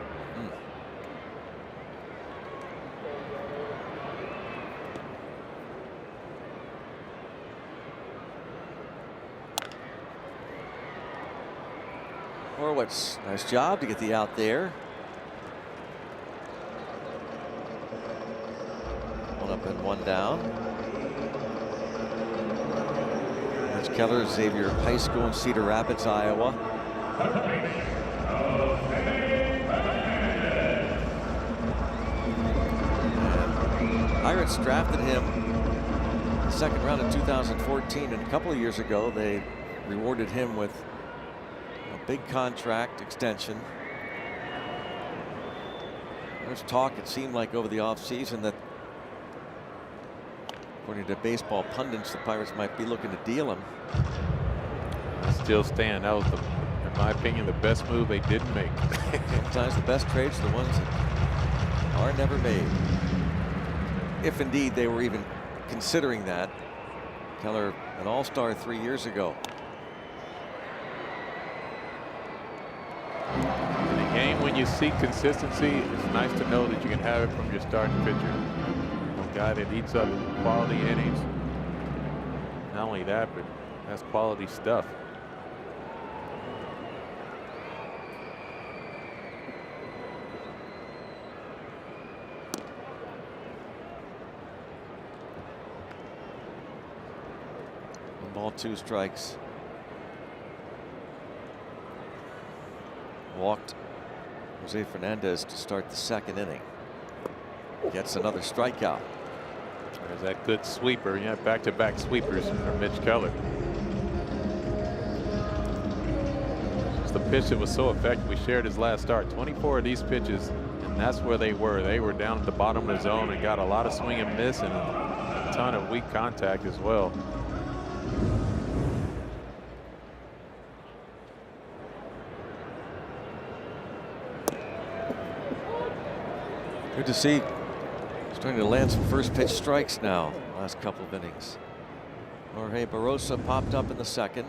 Horwitz, nice job to get the out there. One up and one down. Mitch Keller, Xavier High School in Cedar Rapids, Iowa. And Pirates drafted him in the second round in 2014, and a couple of years ago they rewarded him with a big contract extension. There's talk, it seemed like over the offseason, that according to baseball pundits, the Pirates might be looking to deal him. I still stand. That was, in my opinion, the best move they didn't make. Sometimes the best trades are the ones that are never made. If indeed they were even considering that. Keller, an all-star 3 years ago. In a game when you see consistency, it's nice to know that you can have it from your starting pitcher. A guy that eats up quality innings. Not only that, but has quality stuff. One ball, two strikes. Walked Jose Fernandez to start the second inning. Gets another strikeout. There's that good sweeper. Yeah, back-to-back sweepers from Mitch Keller. It's the pitch that was so effective. We shared his last start. 24 of these pitches, and that's where they were. They were down at the bottom of the zone and got a lot of swing and miss and a ton of weak contact as well. Good to see. Starting to land some first pitch strikes now. Last couple of innings. Jorge Barrosa popped up in the second.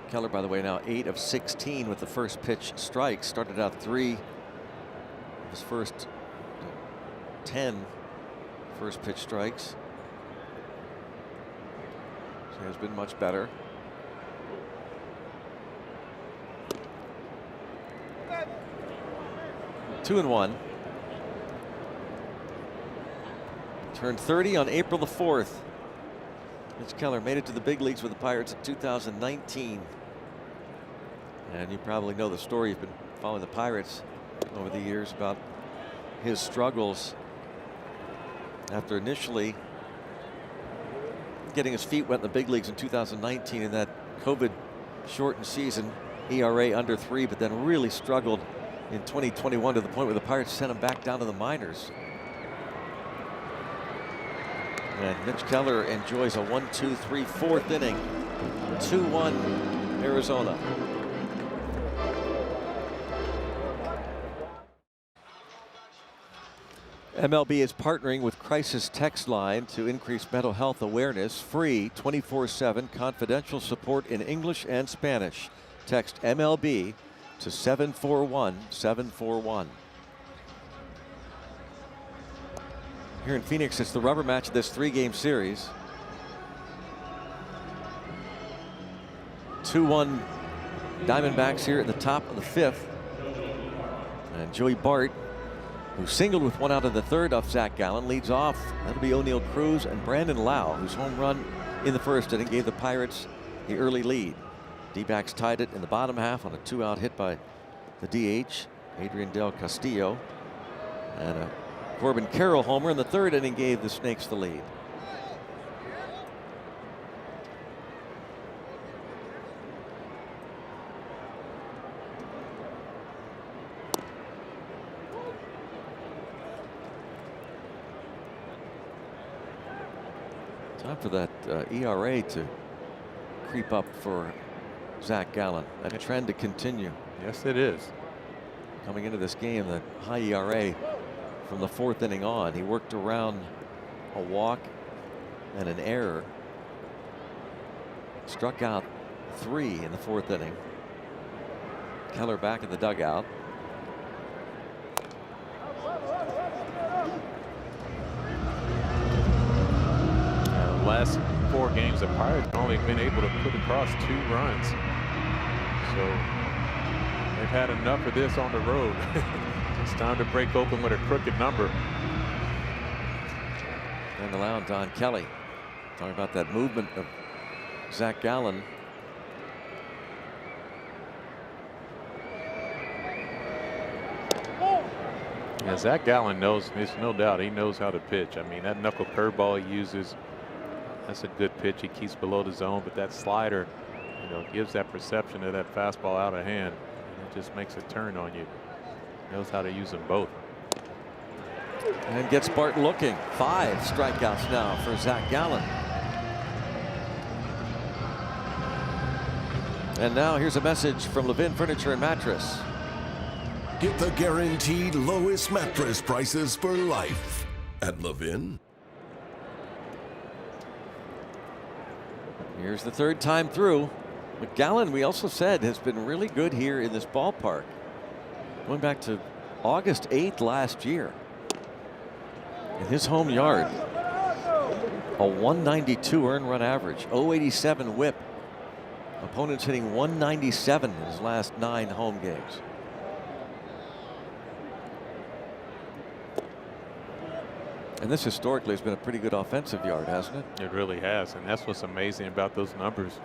Keller, by the way, now 8 of 16 with the first pitch strikes. Started out 3 of his first 10 first pitch strikes. So has been much better. Two and one. Turned 30 on April the 4th. Mitch Keller made it to the big leagues with the Pirates in 2019. And you probably know the story. You've been following the Pirates over the years about his struggles after initially getting his feet wet in the big leagues in 2019 in that COVID shortened season, ERA under 3, but then really struggled in 2021 to the point where the Pirates sent him back down to the minors. And Mitch Keller enjoys a 1-2-3 fourth inning. 2-1 Arizona. MLB is partnering with Crisis Text Line to increase mental health awareness. Free 24/7 confidential support in English and Spanish. Text MLB to 741-741. Here in Phoenix, it's the rubber match of this 3-game series. 2-1 Diamondbacks here at the top of the 5th. And Joey Bart, who singled with 1 out of the 3rd off Zach Gallen, leads off. That'll be O'Neill Cruz and Brandon Lau, whose home run in the 1st inning gave the Pirates the early lead. D-backs tied it in the bottom half on a 2-out hit by the DH, Adrian Del Castillo. And a Corbin Carroll homer in the 3rd inning gave the Snakes the lead. Time for that ERA to creep up for Zach Gallen. That trend to continue. Yes, it is. Coming into this game, the high ERA from the 4th inning on. He worked around a walk and an error. Struck out 3 in the 4th inning. Keller back in the dugout. Last 4 games, the Pirates have only been able to put across 2 runs. So they've had enough of this on the road. It's time to break open with a crooked number. And allow Don Kelly talking about that movement of Zach Gallen. Yeah, Zach Gallen knows, there's no doubt he knows how to pitch. I mean, that knuckle curveball he uses, that's a good pitch. He keeps below the zone, but that slider, you know, gives that perception of that fastball out of hand. It just makes a turn on you. Knows how to use them both. And gets Bart looking. 5 strikeouts now for Zach Gallen. And now here's a message from Levin Furniture and Mattress. Get the guaranteed lowest mattress prices for life at Levin. Here's the 3rd time through. But Gallen, we also said, has been really good here in this ballpark. Going back to August 8th last year. In his home yard. A 192 earned run average. 087 whip. Opponents hitting 197 in his last 9 home games. And this historically has been a pretty good offensive yard, hasn't it? It really has, and that's what's amazing about those numbers.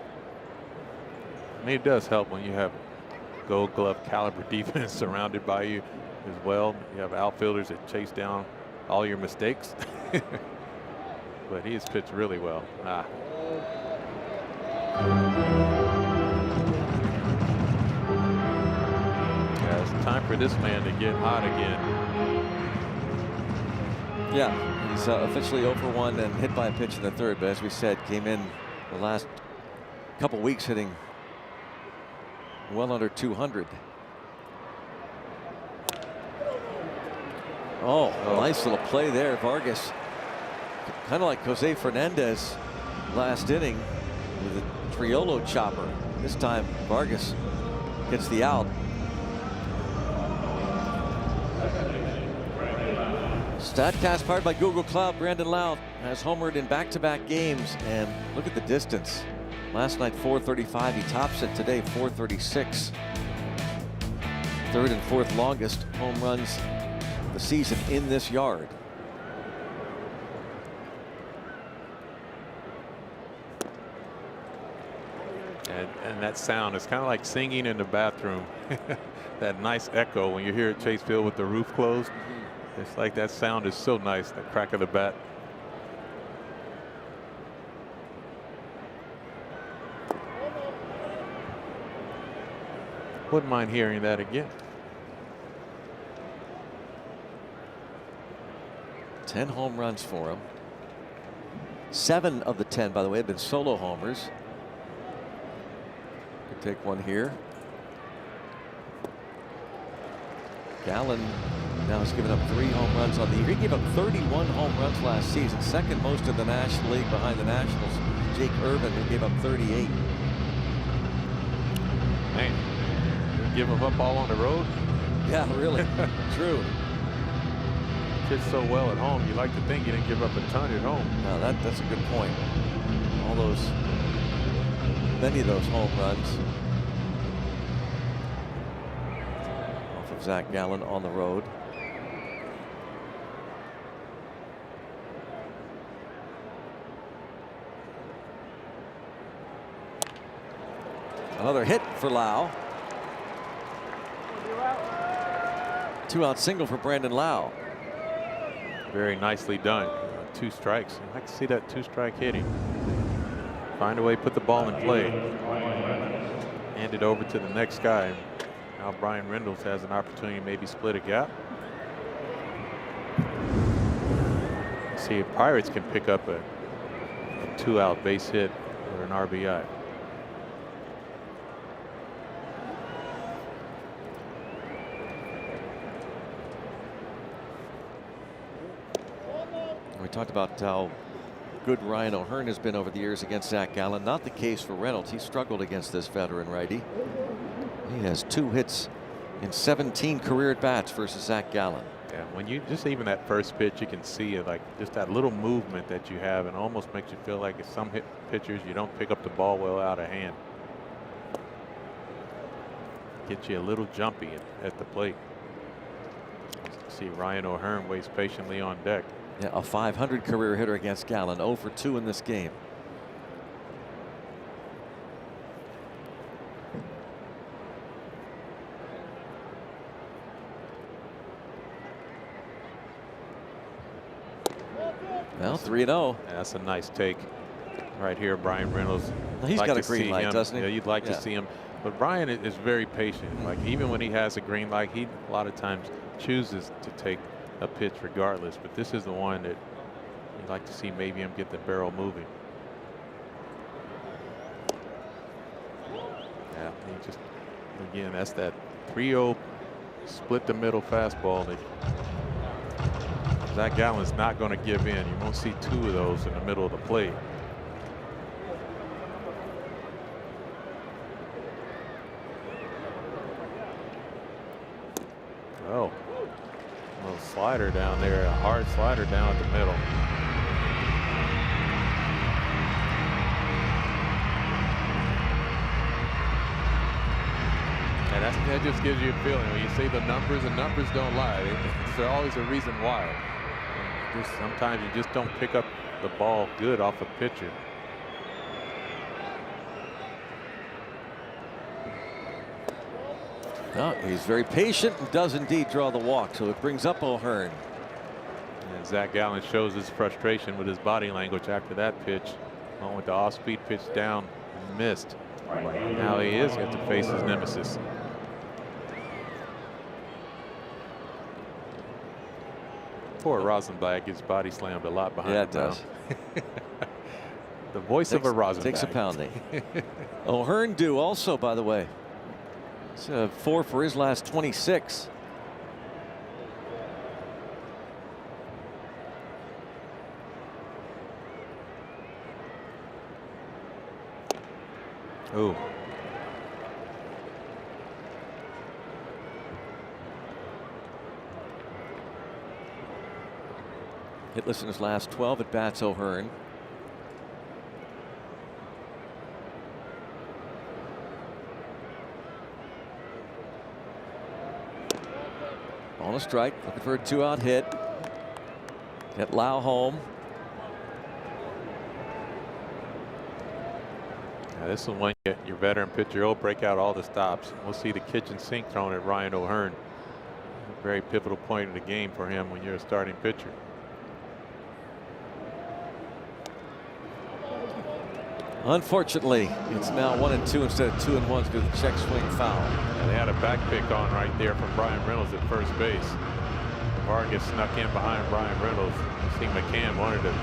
I mean, it does help when you have Gold Glove caliber defense surrounded by you as well. You have outfielders that chase down all your mistakes. But he's pitched really well. Yeah, it's time for this man to get hot again. Yeah, he's officially 0 for 1 and hit by a pitch in the 3rd, but as we said, came in the last couple weeks hitting well under 200. Oh, nice little play there. Vargas, kind of like Jose Fernandez last inning with a Triolo chopper. This time Vargas gets the out. Statcast powered by Google Cloud. Brandon Lau has homered in back-to-back games, and look at the distance. Last night 435. He tops it today 436. 3rd and 4th longest home runs of the season in this yard. And that sound is kind of like singing in the bathroom. That nice echo when you hear at Chase Field with the roof closed. It's like that sound is so nice, the crack of the bat. Wouldn't mind hearing that again. 10 home runs for him. 7 of the 10, by the way, have been solo homers. Could take one here. Gallen Now he's given up 3 home runs on the year. He gave up 31 home runs last season, second most in the National League behind the Nationals. Jake Irvin, who gave up 38. Man, you give him up all on the road? Yeah, really. True. Pitched so well at home, you like to think he didn't give up a ton at home. Now that's a good point. Many of those home runs off of Zach Gallen on the road. Another hit for Lau. 2-out single for Brandon Lau. Very nicely done. 2 strikes. I like to see that 2-strike hitting. Find a way to put the ball in play. Hand it over to the next guy. Now Brian Reynolds has an opportunity to maybe split a gap. See if Pirates can pick up a 2-out base hit or an RBI. We talked about how good Ryan O'Hearn has been over the years against Zach Gallen. Not the case for Reynolds. He struggled against this veteran righty. He has 2 hits in 17 career at-bats versus Zach Gallen. Yeah, when you just even that first pitch, you can see it, like just that little movement that you have, and almost makes you feel like it's some pitchers you don't pick up the ball well out of hand. Get you a little jumpy at the plate. See Ryan O'Hearn waits patiently on deck. Yeah, a .500 career hitter against Gallen. 0 for 2 in this game. Well, 3-0. Yeah, that's a nice take right here, Brian Reynolds. He's got a green light, doesn't he? Yeah, you'd like to see him. But Brian is very patient. Like even when he has a green light, he a lot of times chooses to take a pitch regardless. But this is the one that you'd like to see maybe him get the barrel moving. Yeah, he just, again, that's that 3-0 split the middle fastball that Zach Gallen's not going to give in. You won't see 2 of those in the middle of the plate. Oh, a little slider down there, a hard slider down at the middle. And that just gives you a feeling when you see the numbers, and numbers don't lie. There's always a reason why. Sometimes you just don't pick up the ball good off a pitcher. No, he's very patient and does indeed draw the walk, so it brings up O'Hearn. And Zach Gallen shows his frustration with his body language after that pitch. Along with the off-speed pitch down and missed. Now he is going to face his nemesis. Poor Rosenblatt gets body slammed a lot behind him. Yeah, it does. The voice of a Rosenblatt. Takes a pounding. O'Hearn due also, by the way. It's 4 for his last 26. Ooh. Hitless in his last 12 at bats, O'Hearn. On a strike, looking for a 2-out hit. Get Lau home. Now this is when your veteran pitcher will break out all the stops. We'll see the kitchen sink thrown at Ryan O'Hearn. A very pivotal point in the game for him when you're a starting pitcher. Unfortunately, it's now 1-2 instead of 2-1 because of the check swing foul. And they had a back pick on right there from Brian Reynolds at first base. Vargas snuck in behind Brian Reynolds. See McCann wanted to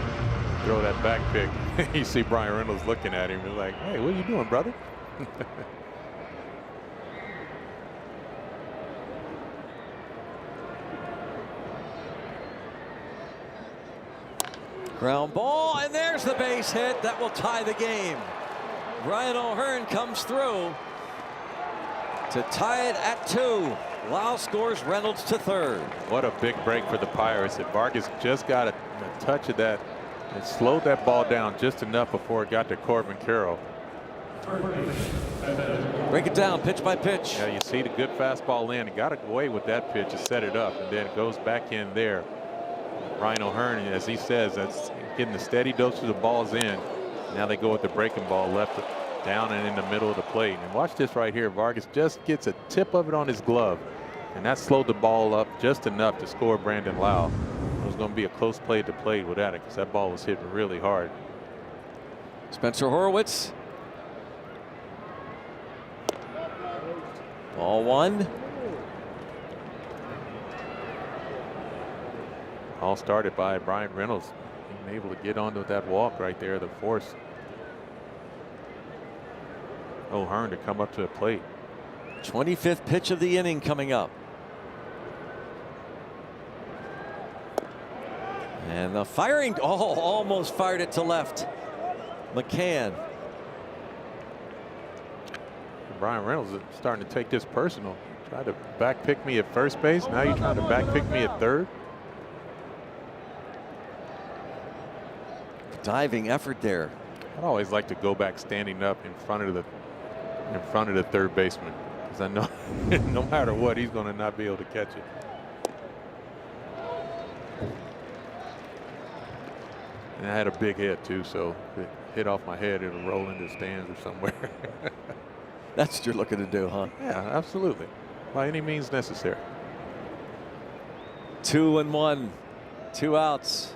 throw that back pick. You see Brian Reynolds looking at him. He's like, hey, what are you doing, brother? Ground ball, and there's the base hit that will tie the game. Ryan O'Hearn comes through to tie it at 2. Lau scores Reynolds to third. What a big break for the Pirates. And Vargas just got a touch of that and slowed that ball down just enough before it got to Corbin Carroll. Break it down pitch by pitch. Yeah, you see the good fastball in. He got away with that pitch to set it up, and then it goes back in there. Ryan O'Hearn, as he says, that's getting the steady dose of the balls in. Now they go with the breaking ball left down and in the middle of the plate. And watch this right here. Vargas just gets a tip of it on his glove, and that slowed the ball up just enough to score Brandon Lau. It was going to be a close play to play with that because that ball was hit really hard. Spencer Horwitz. Ball 1. All started by Brian Reynolds being able to get onto that walk right there, the force O'Hearn to come up to the plate. 25th pitch of the inning coming up. And the firing, almost fired it to left. McCann. Brian Reynolds is starting to take this personal. Tried to back pick me at first base. Now you're trying to back pick me at third. Diving effort there. I'd always like to go back standing up in front of the third baseman, because I know no matter what, he's going to not be able to catch it. And I had a big hit too, so if it hit off my head, it'll roll into the stands or somewhere. That's what you're looking to do, huh? Yeah, absolutely. By any means necessary. 2-1, 2 outs.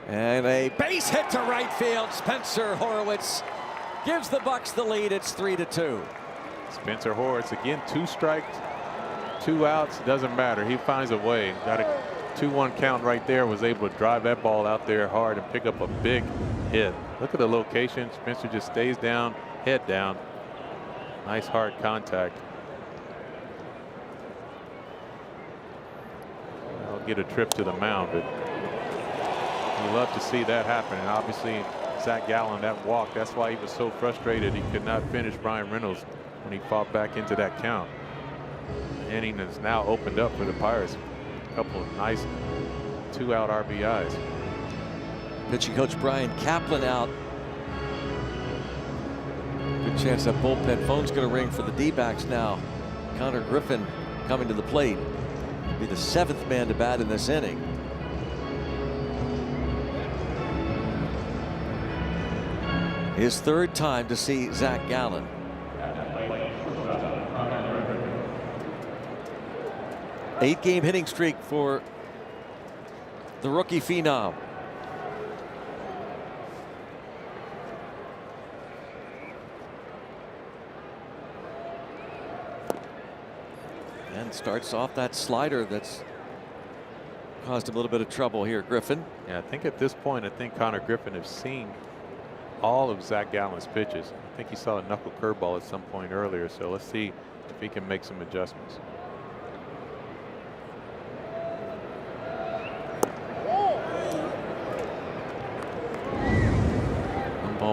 And a base hit to right field. Spencer Horwitz gives the Bucks the lead. It's 3-2. Spencer Horwitz again, 2 strikes, 2 outs. Doesn't matter. He finds a way. Got a 2-1 count right there. Was able to drive that ball out there hard and pick up a big hit. Look at the location. Spencer just stays down, head down. Nice hard contact. I'll get a trip to the mound, but you love to see that happen. And obviously Zach Gallen, that walk, that's why he was so frustrated he could not finish Brian Reynolds when he fought back into that count. The inning is now opened up for the Pirates. A couple of nice 2-out RBIs. Pitching coach Brian Kaplan out. Good chance that bullpen phone's going to ring for the D-backs now. Connor Griffin coming to the plate. He'll be the 7th man to bat in this inning. His 3rd time to see Zach Gallen. Eight-game hitting streak for the rookie phenom. And starts off that slider that's caused him a little bit of trouble here, Griffin. Yeah, I think at this point, I think Connor Griffin has seen all of Zach Gallen's pitches. I think he saw a knuckle curveball at some point earlier, so let's see if he can make some adjustments.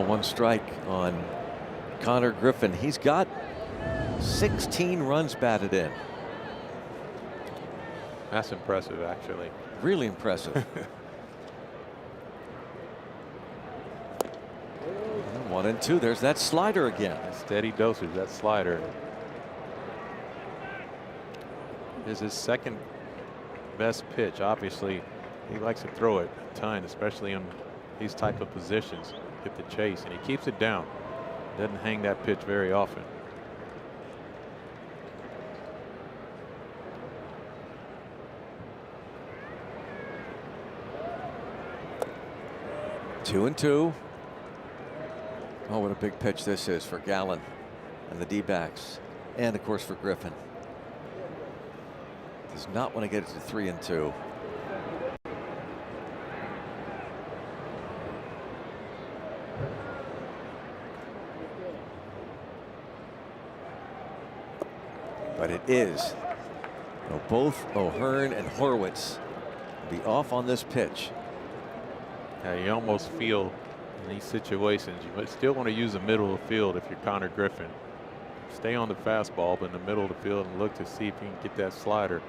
1 strike on Connor Griffin. He's got 16 runs batted in. That's impressive, actually. Really impressive. 1-2. There's that slider again. Steady dosage, that slider. Is his 2nd best pitch. Obviously, he likes to throw it a ton, especially in these type of positions. Get the chase, and he keeps it down. Doesn't hang that pitch very often. Two and two. Oh, what a big pitch this is for Gallen and the D-backs, and of course for Griffin. Does not want to get it to 3-2. But it is. Both O'Hearn and Horwitz be off on this pitch. Yeah, you almost feel in these situations you still want to use the middle of the field if you're Connor Griffin. Stay on the fastball, but in the middle of the field and look to see if you can get that slider.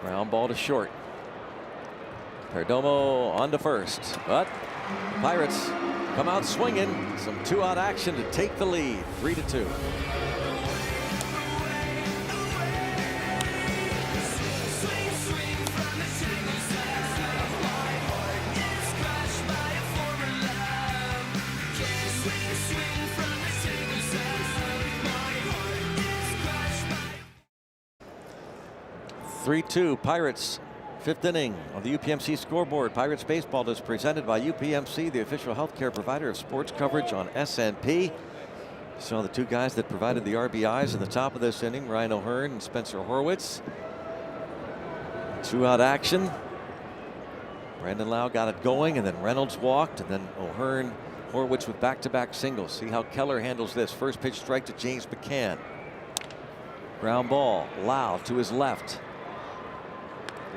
Ground ball to short. Perdomo on to first, but Pirates come out swinging. Some 2-out action to take the lead, 3-2. Pirates, 5th inning of the UPMC scoreboard. Pirates baseball is presented by UPMC, the official healthcare provider of sports coverage on SNP. Saw the two guys that provided the RBIs in the top of this inning, Ryan O'Hearn and Spencer Horwitz. 2-out action. Brandon Lau got it going, and then Reynolds walked, and then O'Hearn, Horwitz with back-to-back singles. See how Keller handles this. First pitch strike to James McCann. Ground ball, Lau to his left.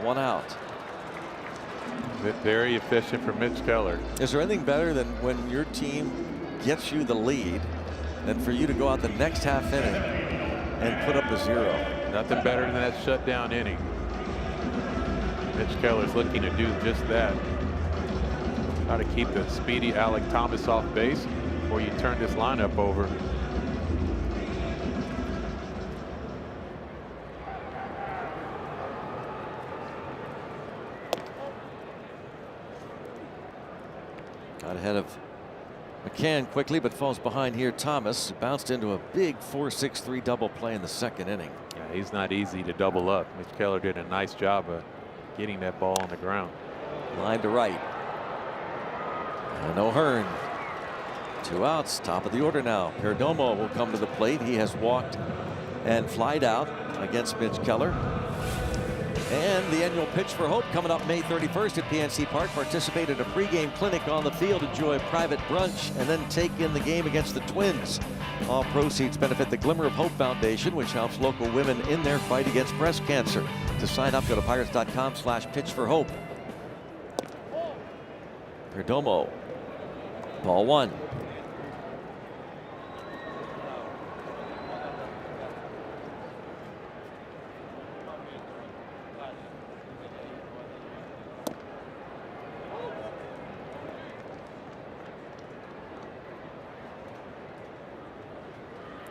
1 out. Very efficient for Mitch Keller. Is there anything better than when your team gets you the lead than for you to go out the next half inning and put up a 0? Nothing better than that shutdown inning. Mitch Keller's looking to do just that. How to keep the speedy Alec Thomas off base before you turn this lineup over. Got ahead of McCann quickly, but falls behind here. Thomas bounced into a big 4-6-3 double play in the 2nd inning. Yeah, he's not easy to double up. Mitch Keller did a nice job of getting that ball on the ground. Line to right. And O'Hearn. 2 outs, top of the order now. Perdomo will come to the plate. He has walked and flied out against Mitch Keller. And the annual Pitch for Hope coming up May 31st at PNC Park. Participate in a pregame clinic on the field, enjoy a private brunch, and then take in the game against the Twins. All proceeds benefit the Glimmer of Hope Foundation, which helps local women in their fight against breast cancer. To sign up, go to pirates.com/pitchforhope. Perdomo. Ball 1.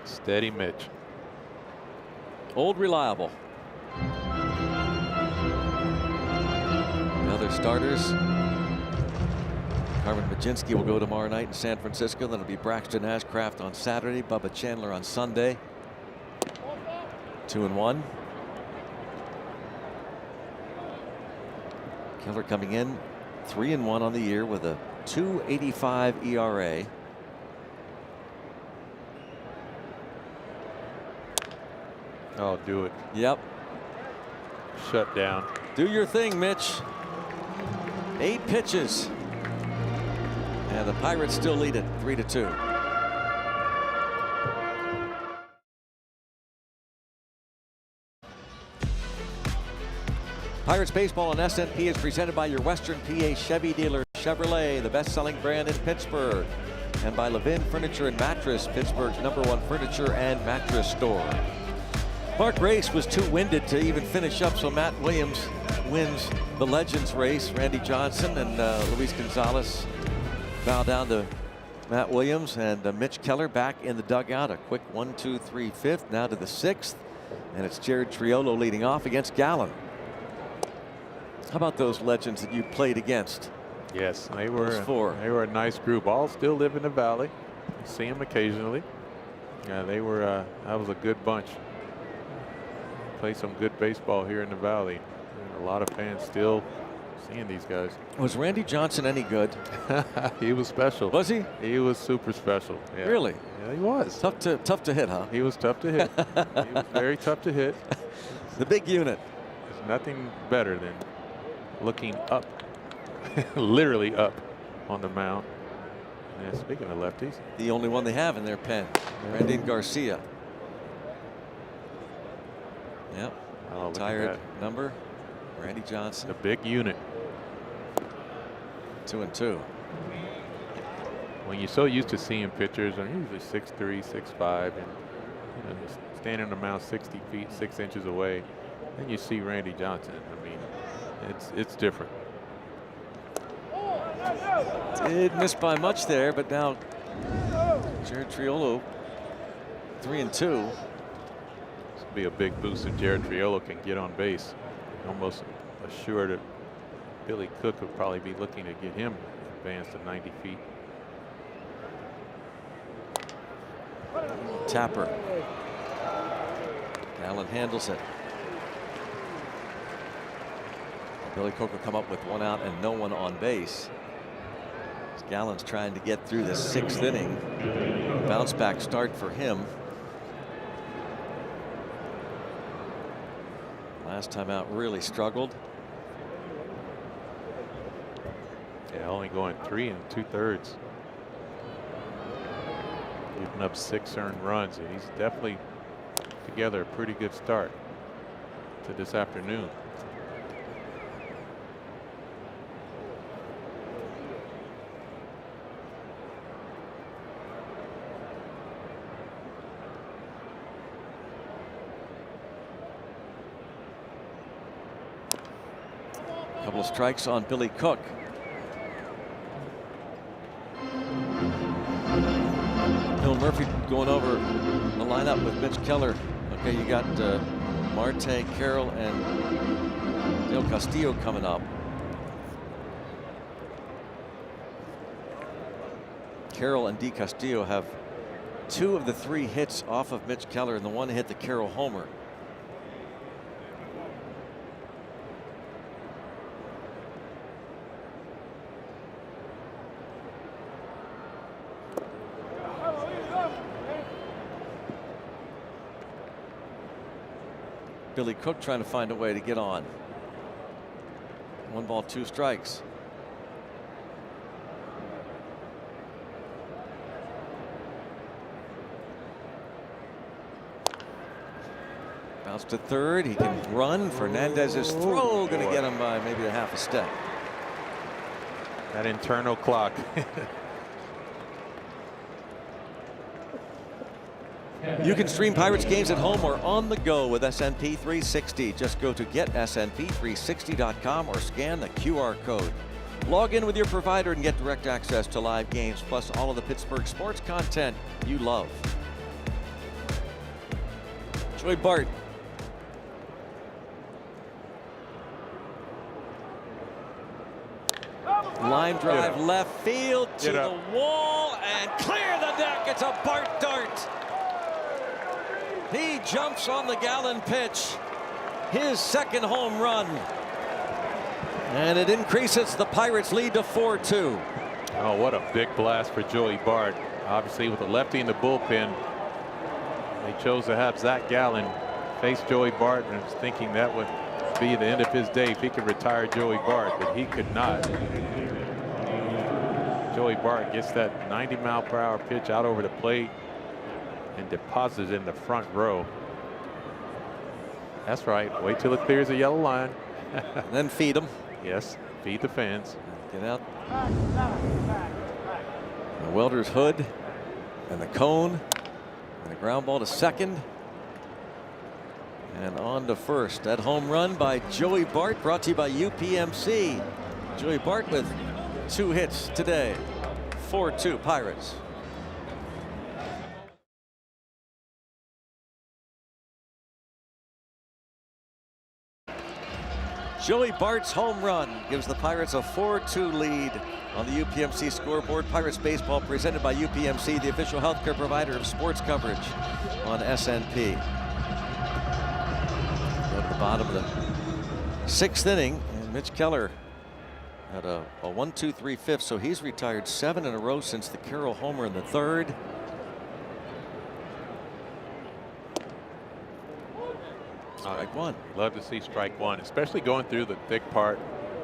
Steady Mitch. Old reliable. Other starters. Carmen Majinski will go tomorrow night in San Francisco. Then it'll be Braxton Ashcraft on Saturday. Bubba Chandler on Sunday. 2-1. Keller coming in 3-1 on the year with a 2.85 ERA. Oh, do it. Yep. Shut down. Do your thing, Mitch. 8 pitches. And the Pirates still lead it 3-2. Pirates baseball on SNP is presented by your Western PA Chevy dealer, Chevrolet, the best-selling brand in Pittsburgh, and by Levin Furniture and Mattress, Pittsburgh's #1 furniture and mattress store. Mark Race was too winded to even finish up, so Matt Williams wins the Legends race. Randy Johnson and Luis Gonzalez bow down to Matt Williams, and Mitch Keller back in the dugout. A quick 1-2-3 fifth, now to the 6th, and it's Jared Triolo leading off against Gallen. How about those legends that you played against? Yes, they were. Those 4. They were a nice group. All still live in the valley. See them occasionally. Yeah, they were. That was a good bunch. Play some good baseball here in the valley. And a lot of fans still seeing these guys. Was Randy Johnson any good? He was special. Was he? He was super special. Yeah. Really? Yeah, he was. Tough to hit, huh? He was tough to hit. He was very tough to hit. The big unit. There's nothing better than looking up, literally up on the mound. And speaking of lefties, The only one they have in their pen, Brandon Garcia. Yep. Oh, look at Tired that. number. Randy Johnson. A big unit. 2-2. When you're so used to seeing pitchers, they're usually 6'3", 6'5", and just standing on the mound 60 feet, 6 inches away, and you see Randy Johnson. I mean, it's different. Did miss by much there, but now Jared Triolo 3-2. This will be a big boost if Jared Triolo can get on base. Almost assured that Billy Cook would probably be looking to get him advanced to 90 feet. Tapper. Allen handles it. Billy Cook will come up with 1 out and no one on base. Gallen's trying to get through the 6th inning. Bounce back start for him. Last time out really struggled. Yeah, only going 3 2/3. Giving up 6 earned runs, and he's definitely together a pretty good start to this afternoon. Couple of strikes on Billy Cook. Bill Murphy going over the lineup with Mitch Keller. Okay, you got Marte, Carroll, and Del Castillo coming up. Carroll and D. Castillo have 2 of the 3 hits off of Mitch Keller, and the 1 hit the Carroll homer. Billy Cook trying to find a way to get on. 1 ball, 2 strikes. Bounce to third. He can run. Fernandez's throw going to get him by maybe a half a step. That internal clock. You can stream Pirates games at home or on the go with SNP 360. Just go to getsnp360.com or scan the QR code. Log in with your provider and get direct access to live games, plus all of the Pittsburgh sports content you love. Joey Bart. Line drive left field to the wall and clear the deck. It's a Bart dart. He jumps on the Gallen pitch. His 2nd home run. And it increases the Pirates' lead to 4-2. Oh, what a big blast for Joey Bart. Obviously, with a lefty in the bullpen, they chose to have Zach Gallen face Joey Bart, and was thinking that would be the end of his day if he could retire Joey Bart, but he could not. Joey Bart gets that 90-mile-per-hour pitch out over the plate and deposits in the front row. That's right. Wait till it clears the yellow line. And then feed them. Yes, feed the fans. Get out. The welder's hood and the cone and the ground ball to second. And on to first. That home run by Joey Bart, brought to you by UPMC. Joey Bart with 2 hits today. 4-2 Pirates. Joey Bart's home run gives the Pirates a 4-2 lead on the UPMC scoreboard. Pirates baseball presented by UPMC, the official healthcare provider of sports coverage on SNP. Go to the bottom of the 6th inning, and Mitch Keller had a 1-2-3 fifth, so he's retired 7 in a row since the Carroll homer in the 3rd. Strike 1. Love to see strike 1, especially going through the thick part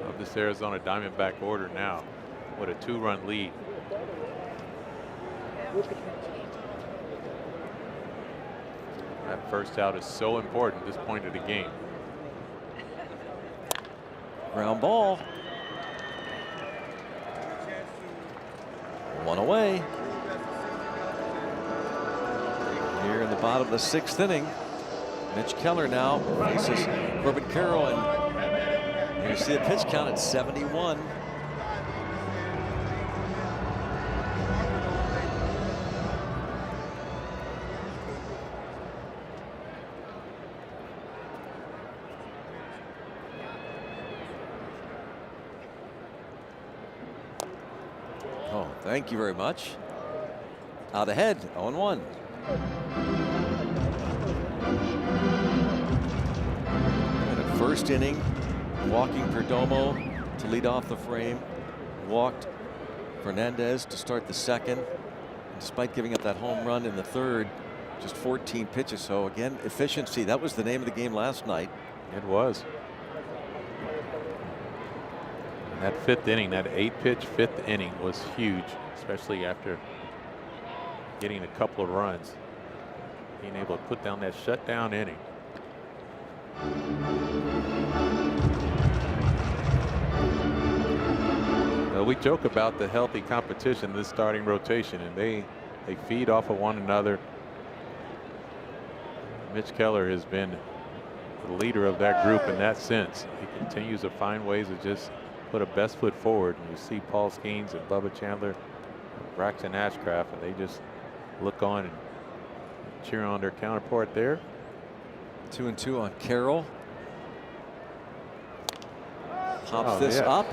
of this Arizona Diamondback order now. What a 2-run lead. That first out is so important at this point of the game. Ground ball. One away. Here in the bottom of the 6th inning, Mitch Keller now faces Corbin Carroll, and you see a pitch count at 71. Oh, thank you very much. Out ahead, 0-1. First inning, walking Perdomo to lead off the frame. Walked Fernandez to start the second. Despite giving up that home run in the third, just 14 pitches. So again, efficiency. That was the name of the game last night. It was. That 5th inning, that 8-pitch 5th inning was huge, especially after getting a couple of runs. Being able to put down that shutdown inning. We joke about the healthy competition in this starting rotation, and they feed off of one another. Mitch Keller has been the leader of that group in that sense. He continues to find ways to just put a best foot forward. And you see Paul Skeens and Bubba Chandler, Braxton Ashcraft, and they just look on and cheer on their counterpart there. 2-2 on Carroll. Pops this up.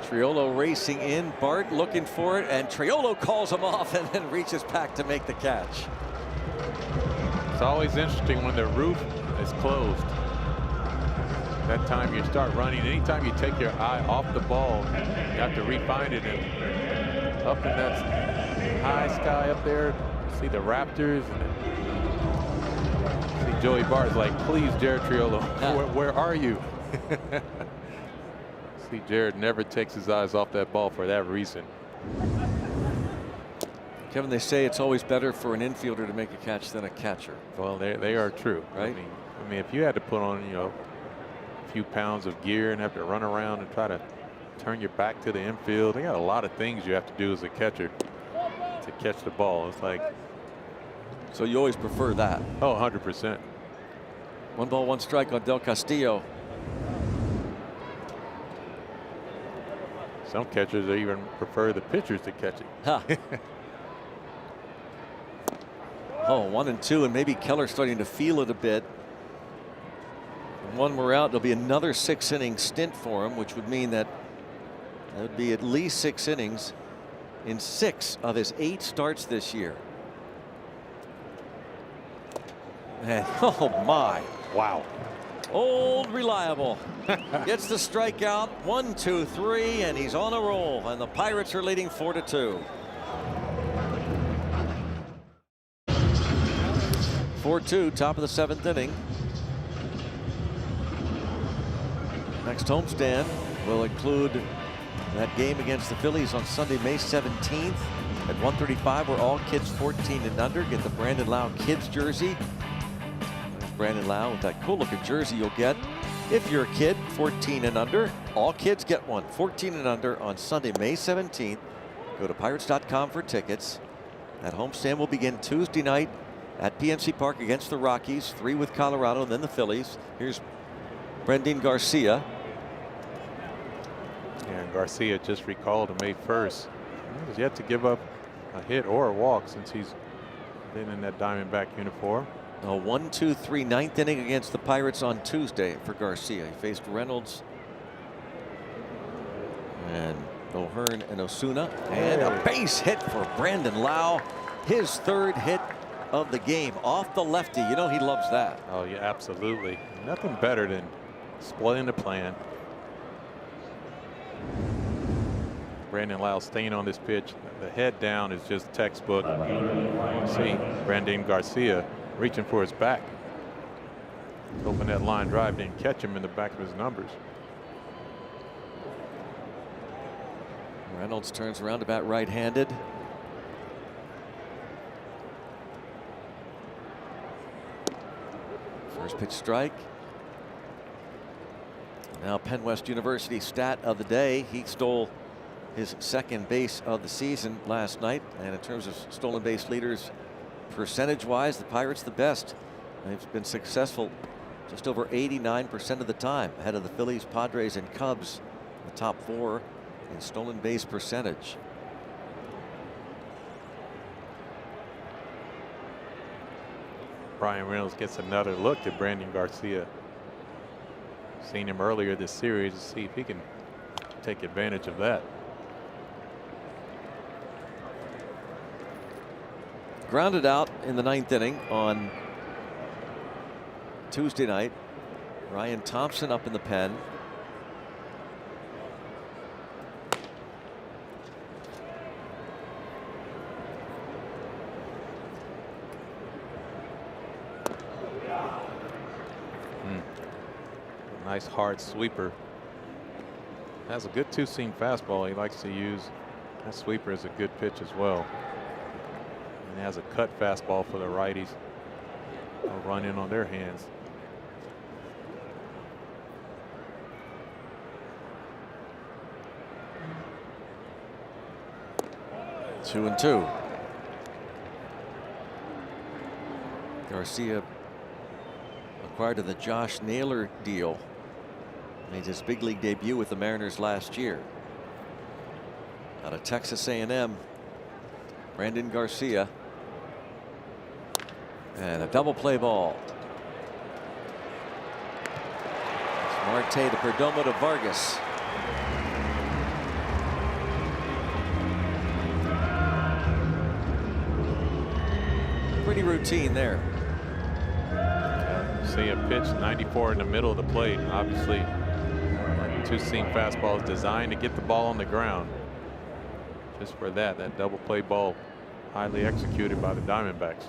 Triolo racing in. Bart looking for it, and Triolo calls him off and then reaches back to make the catch. It's always interesting when the roof is closed. That time you start running. Anytime you take your eye off the ball, you have to refine it. And up in that high sky up there, see the Raptors, and see Joey Bart's like, please, Jared Triolo, where are you? See, Jared never takes his eyes off that ball for that reason. Kevin, they say it's always better for an infielder to make a catch than a catcher. Well, they are true, right? I mean, if you had to put on, a few pounds of gear and have to run around and try to turn your back to the infield, they got a lot of things you have to do as a catcher to catch the ball. It's like, so you always prefer that? Oh, 100%. 1 ball, 1 strike on Del Castillo. Some catchers even prefer the pitchers to catch it. Huh. Oh, 1-2, and maybe Keller starting to feel it a bit. And one more out, there'll be another 6-inning stint for him, which would mean that would be at least 6 innings in 6 of his 8 starts this year. And oh my. Wow. Old reliable gets the strikeout. 1, 2, 3, and he's on a roll, and the Pirates are leading 4-2. 4-2, top of the 7th inning. Next homestand will include that game against the Phillies on Sunday, May 17th at 1:35, where all kids 14 and under get the Brandon Lau kids jersey. There's Brandon Lau with that cool looking jersey you'll get if you're a kid 14 and under. All kids get one, 14 and under, on Sunday, May 17th. Go to Pirates.com for tickets. That homestand will begin Tuesday night at PNC Park against the Rockies, 3 with Colorado, and then the Phillies. Here's Brendan Garcia. And Garcia just recalled on May 1st. He has yet to give up a hit or a walk since he's been in that Diamondback uniform. A 1-2-3 9th inning against the Pirates on Tuesday for Garcia. He faced Reynolds and O'Hearn and Osuna, and a base hit for Brandon Lau, his 3rd hit of the game off the lefty. You know he loves that. Oh yeah, absolutely. Nothing better than spoiling the plan. Brandon Lau staying on this pitch. The head down is just textbook. You see Brandon Garcia reaching for his back. Hoping that line drive didn't catch him in the back of his numbers. Reynolds turns around to bat right-handed. First pitch strike. Now Penn West University stat of the day. He stole his second base of the season last night. And in terms of stolen base leaders, percentage-wise, the Pirates the best. They've been successful just over 89% of the time, ahead of the Phillies, Padres, and Cubs, the top 4 in stolen base percentage. Brian Reynolds gets another look at Brandon Garcia. Seen him earlier this series to see if he can take advantage of that. Grounded out in the 9th inning on Tuesday night. Ryan Thompson up in the pen. Nice hard sweeper. Has a good two-seam fastball he likes to use. That sweeper is a good pitch as well. And has a cut fastball for the righties. They'll run in on their hands. Two and two. Garcia acquired to the Josh Naylor deal. Made his big league debut with the Mariners last year. Out of Texas A&M, Brandon Garcia. And a double play ball. It's Marte to Perdomo to Vargas. Pretty routine there. See a pitch 94 in the middle of the plate. Obviously, two-seam fastball is designed to get the ball on the ground. Just for that double play ball highly executed by the Diamondbacks.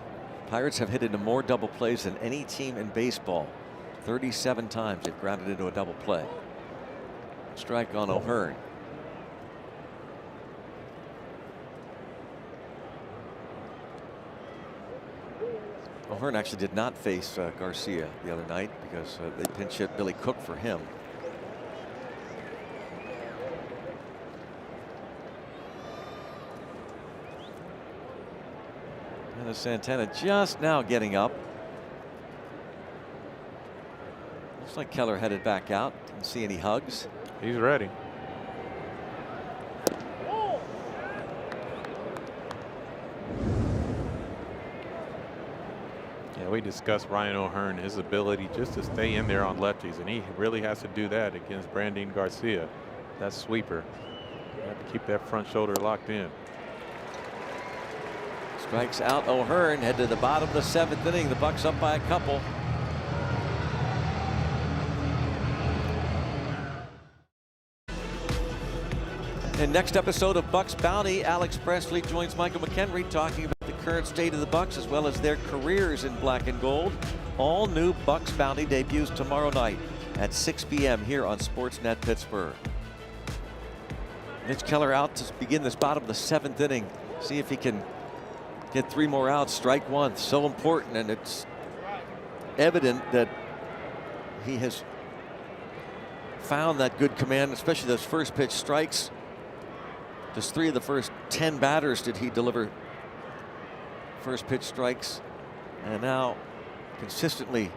Pirates have hit into more double plays than any team in baseball. 37 times they've grounded into a double play. Strike on O'Hearn. O'Hearn actually did not face Garcia the other night because they pinch hit Billy Cook for him. And Santana just now getting up. Looks like Keller headed back out. Didn't see any hugs. He's ready. Yeah, we discussed Ryan O'Hearn, his ability just to stay in there on lefties, and he really has to do that against Brandon Garcia. That sweeper. You have to keep that front shoulder locked in. Strikes out O'Hearn. Head to the bottom of the 7th inning. The Bucks up by a couple. In next episode of Bucks Bounty, Alex Presley joins Michael McHenry talking about the current state of the Bucks as well as their careers in black and gold. All new Bucks Bounty debuts tomorrow night at 6 p.m. here on Sportsnet Pittsburgh. Mitch Keller out to begin this bottom of the 7th inning. See if he can get 3 more outs. Strike one, so important, and it's evident that he has found that good command, especially those first pitch strikes. Just 3 of the first 10 batters did he deliver first pitch strikes, and now consistently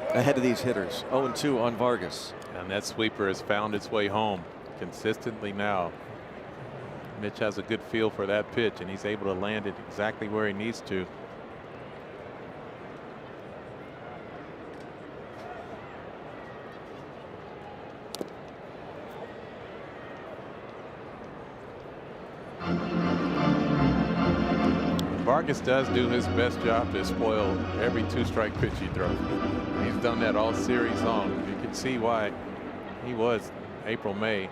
ahead of these hitters. 0-2 on Vargas. And that sweeper has found its way home consistently now. Mitch has a good feel for that pitch, and he's able to land it exactly where he needs to. Vargas does do his best job to spoil every 2-strike pitch he throws. He's done that all series long. You can see why he was April-May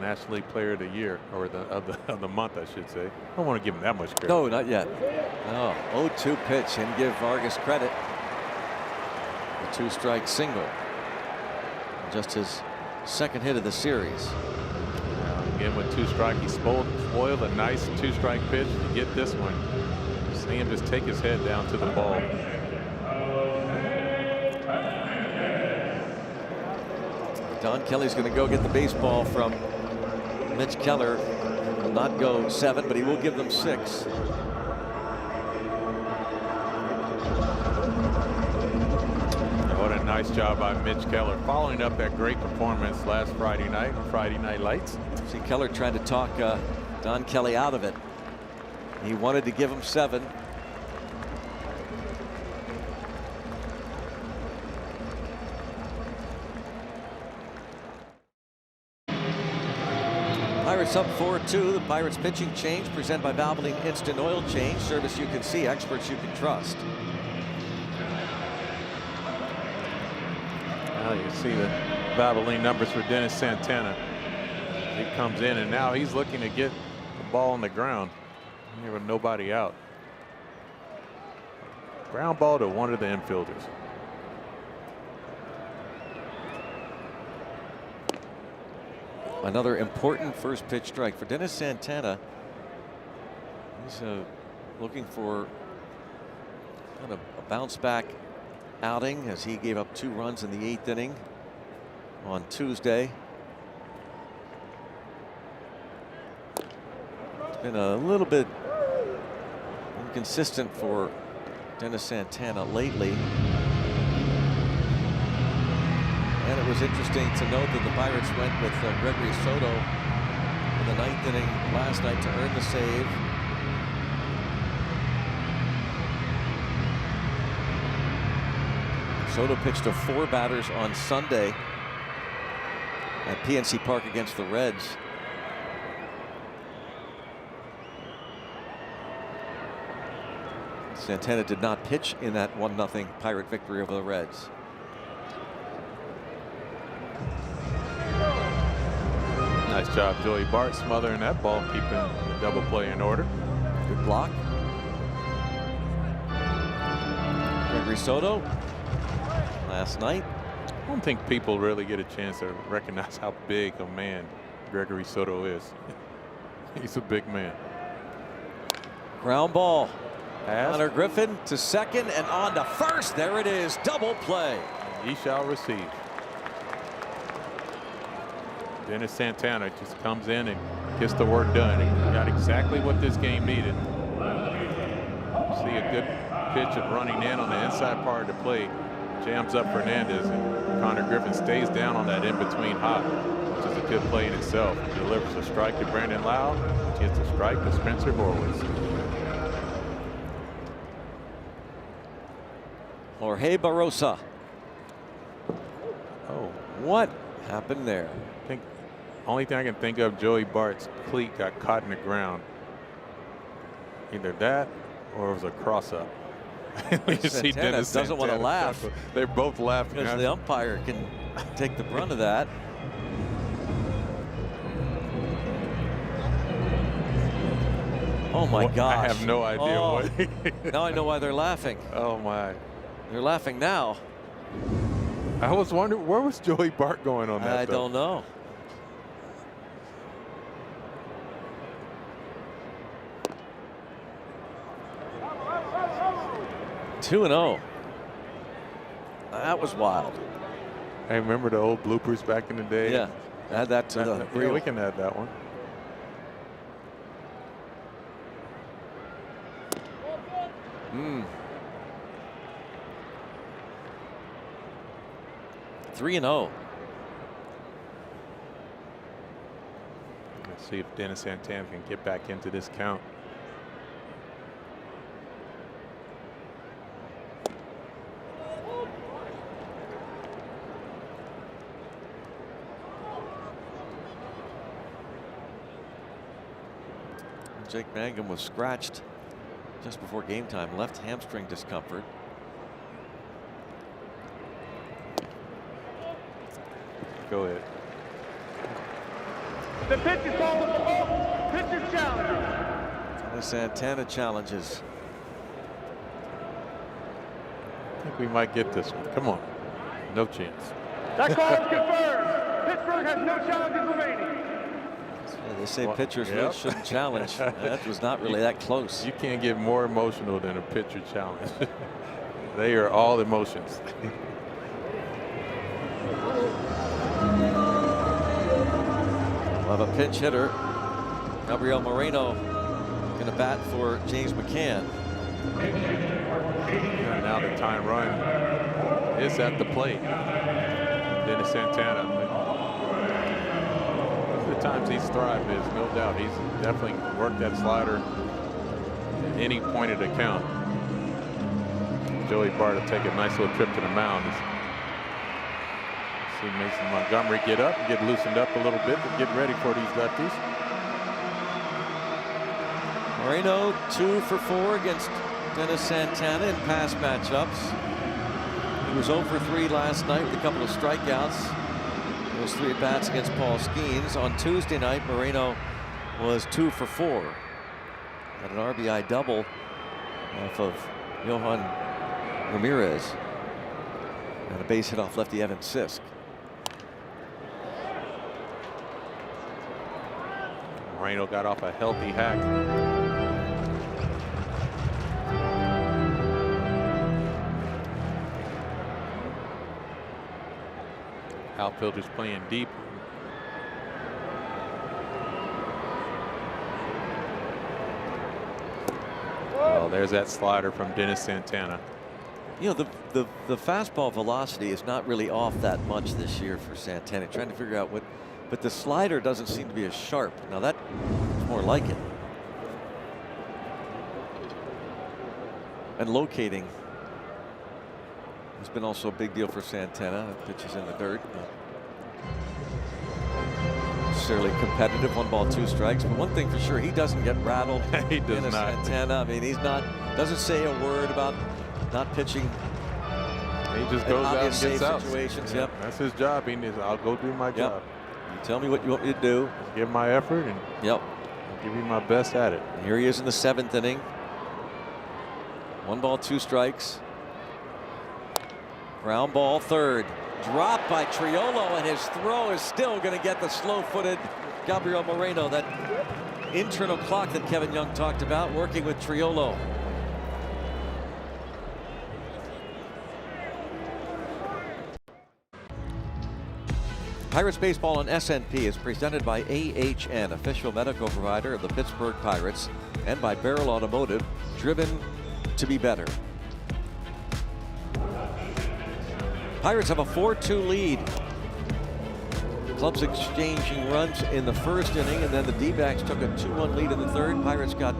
National League Player of the Year, or of the month, I should say. I don't want to give him that much credit. No, not yet. No, 0-2 pitch, and give Vargas credit. A 2-strike single. Just his second hit of the series. Again, with 2 strike, he spoiled a nice 2-strike pitch to get this one. See him just take his head down to the ball. Don Kelly's going to go get the baseball from Mitch Keller. Will not go 7, but he will give them 6. What a nice job by Mitch Keller, following up that great performance last Friday night on Friday Night Lights. See Keller trying to talk Don Kelly out of it. He wanted to give him 7. Pirates up 4-2. The Pirates pitching change presented by Valvoline Instant Oil Change. Service you can see, experts you can trust. Now you see the Valvoline numbers for Dennis Santana. He comes in and now he's looking to get the ball on the ground. There was nobody out. Ground ball to one of the infielders. Another important first pitch strike for Dennis Santana. He's looking for kind of a bounce back outing as he gave up 2 runs in the 8th inning on Tuesday. It's been a little bit inconsistent for Dennis Santana lately. And it was interesting to note that the Pirates went with Gregory Soto in the 9th inning last night to earn the save. Soto pitched to 4 batters on Sunday at PNC Park against the Reds. Santana did not pitch in that 1-0 Pirate victory over the Reds. Nice job, Joey Bart, smothering that ball, keeping the double play in order. Good block. Gregory Soto last night. I don't think people really get a chance to recognize how big a man Gregory Soto is. He's a big man. Ground ball. Pass. Connor Griffin to second and on to first. There it is. Double play. He shall receive. Dennis Santana just comes in and gets the work done. He got exactly what this game needed. See a good pitch of running in on the inside part of the plate. Jams up Fernandez, and Connor Griffin stays down on that in-between hop, which is a good play in itself. He delivers a strike to Brandon Lau, gets a strike to Spencer Horwitz. Jorge Barrosa. Oh, What happened there? I think only thing I can think of, Joey Bart's cleat got caught in the ground. Either that or it was a cross-up. You see Dennis doesn't want to laugh. They're both laughing. Because the umpire can take the brunt of that. Oh my gosh. I have no idea what. Now I know why they're laughing. Oh my. They're laughing now. I was wondering, where was Joey Bart going on that? I don't know. Two and 0. That was wild. I remember the old bloopers back in the day. Yeah, add that to the yeah, reel. we can add that one. Mm. 3-0. Let's see if Dennis Santana can get back into this count. Jake Mangum was scratched just before game time. Left hamstring discomfort. Go ahead. The pitch is called the pitcher challenge. The Santana challenges. I think we might get this one. Come on. No chance. That call is confirmed. Pittsburgh has no challenges remaining. They say Well, pitchers yep. really shouldn't challenge. That was not really that close. You can't get more emotional than a pitcher challenge. They are all emotions. We'll have a pinch hitter. Gabriel Moreno going to bat for James McCann. And now the time run is at the plate. Dennis Santana. The times he's thrived is no doubt. He's definitely worked that slider at any point of the count. Joey Bart will take a nice little trip to the mound. See Mason Montgomery get up and get loosened up a little bit to get ready for these lefties. Moreno 2 for 4 against Dennis Santana in past matchups. He was 0 for 3 last night with a couple of strikeouts. Those 3 at-bats against Paul Skeens. On Tuesday night, Moreno was 2 for 4. Had an RBI double off of Johan Ramirez. And a base hit off lefty Evan Sisk. Moreno got off a healthy hack. Outfielders playing deep. Well, there's that slider from Dennis Santana. You know, the fastball velocity is not really off that much this year for Santana. Trying to figure out what, but the slider doesn't seem to be as sharp. Now that's more like it. And locating has been also a big deal for Santana. Pitches in the dirt. Necessarily competitive, 1 ball 2 strikes. But one thing for sure, he doesn't get rattled. He does not. Santana. I mean, he's not. Doesn't say a word about not pitching. He just goes out and gets out. Situations. Yeah, Yep. that's his job. He needs. I'll go do my job. You tell me what you want me to do. Just give my effort and Yep. I'll give you my best at it. And here he is in the 7th inning. 1 ball 2 strikes. Ground ball 3rd. Dropped by Triolo, and his throw is still going to get the slow-footed Gabriel Moreno. That internal clock that Kevin Young talked about, working with Triolo. Pirates Baseball on SNP is presented by AHN, official medical provider of the Pittsburgh Pirates, and by Barrel Automotive, driven to be better. Pirates have a 4-2 lead. Clubs exchanging runs in the 1st inning, and then the D-backs took a 2-1 lead in the 3rd. Pirates got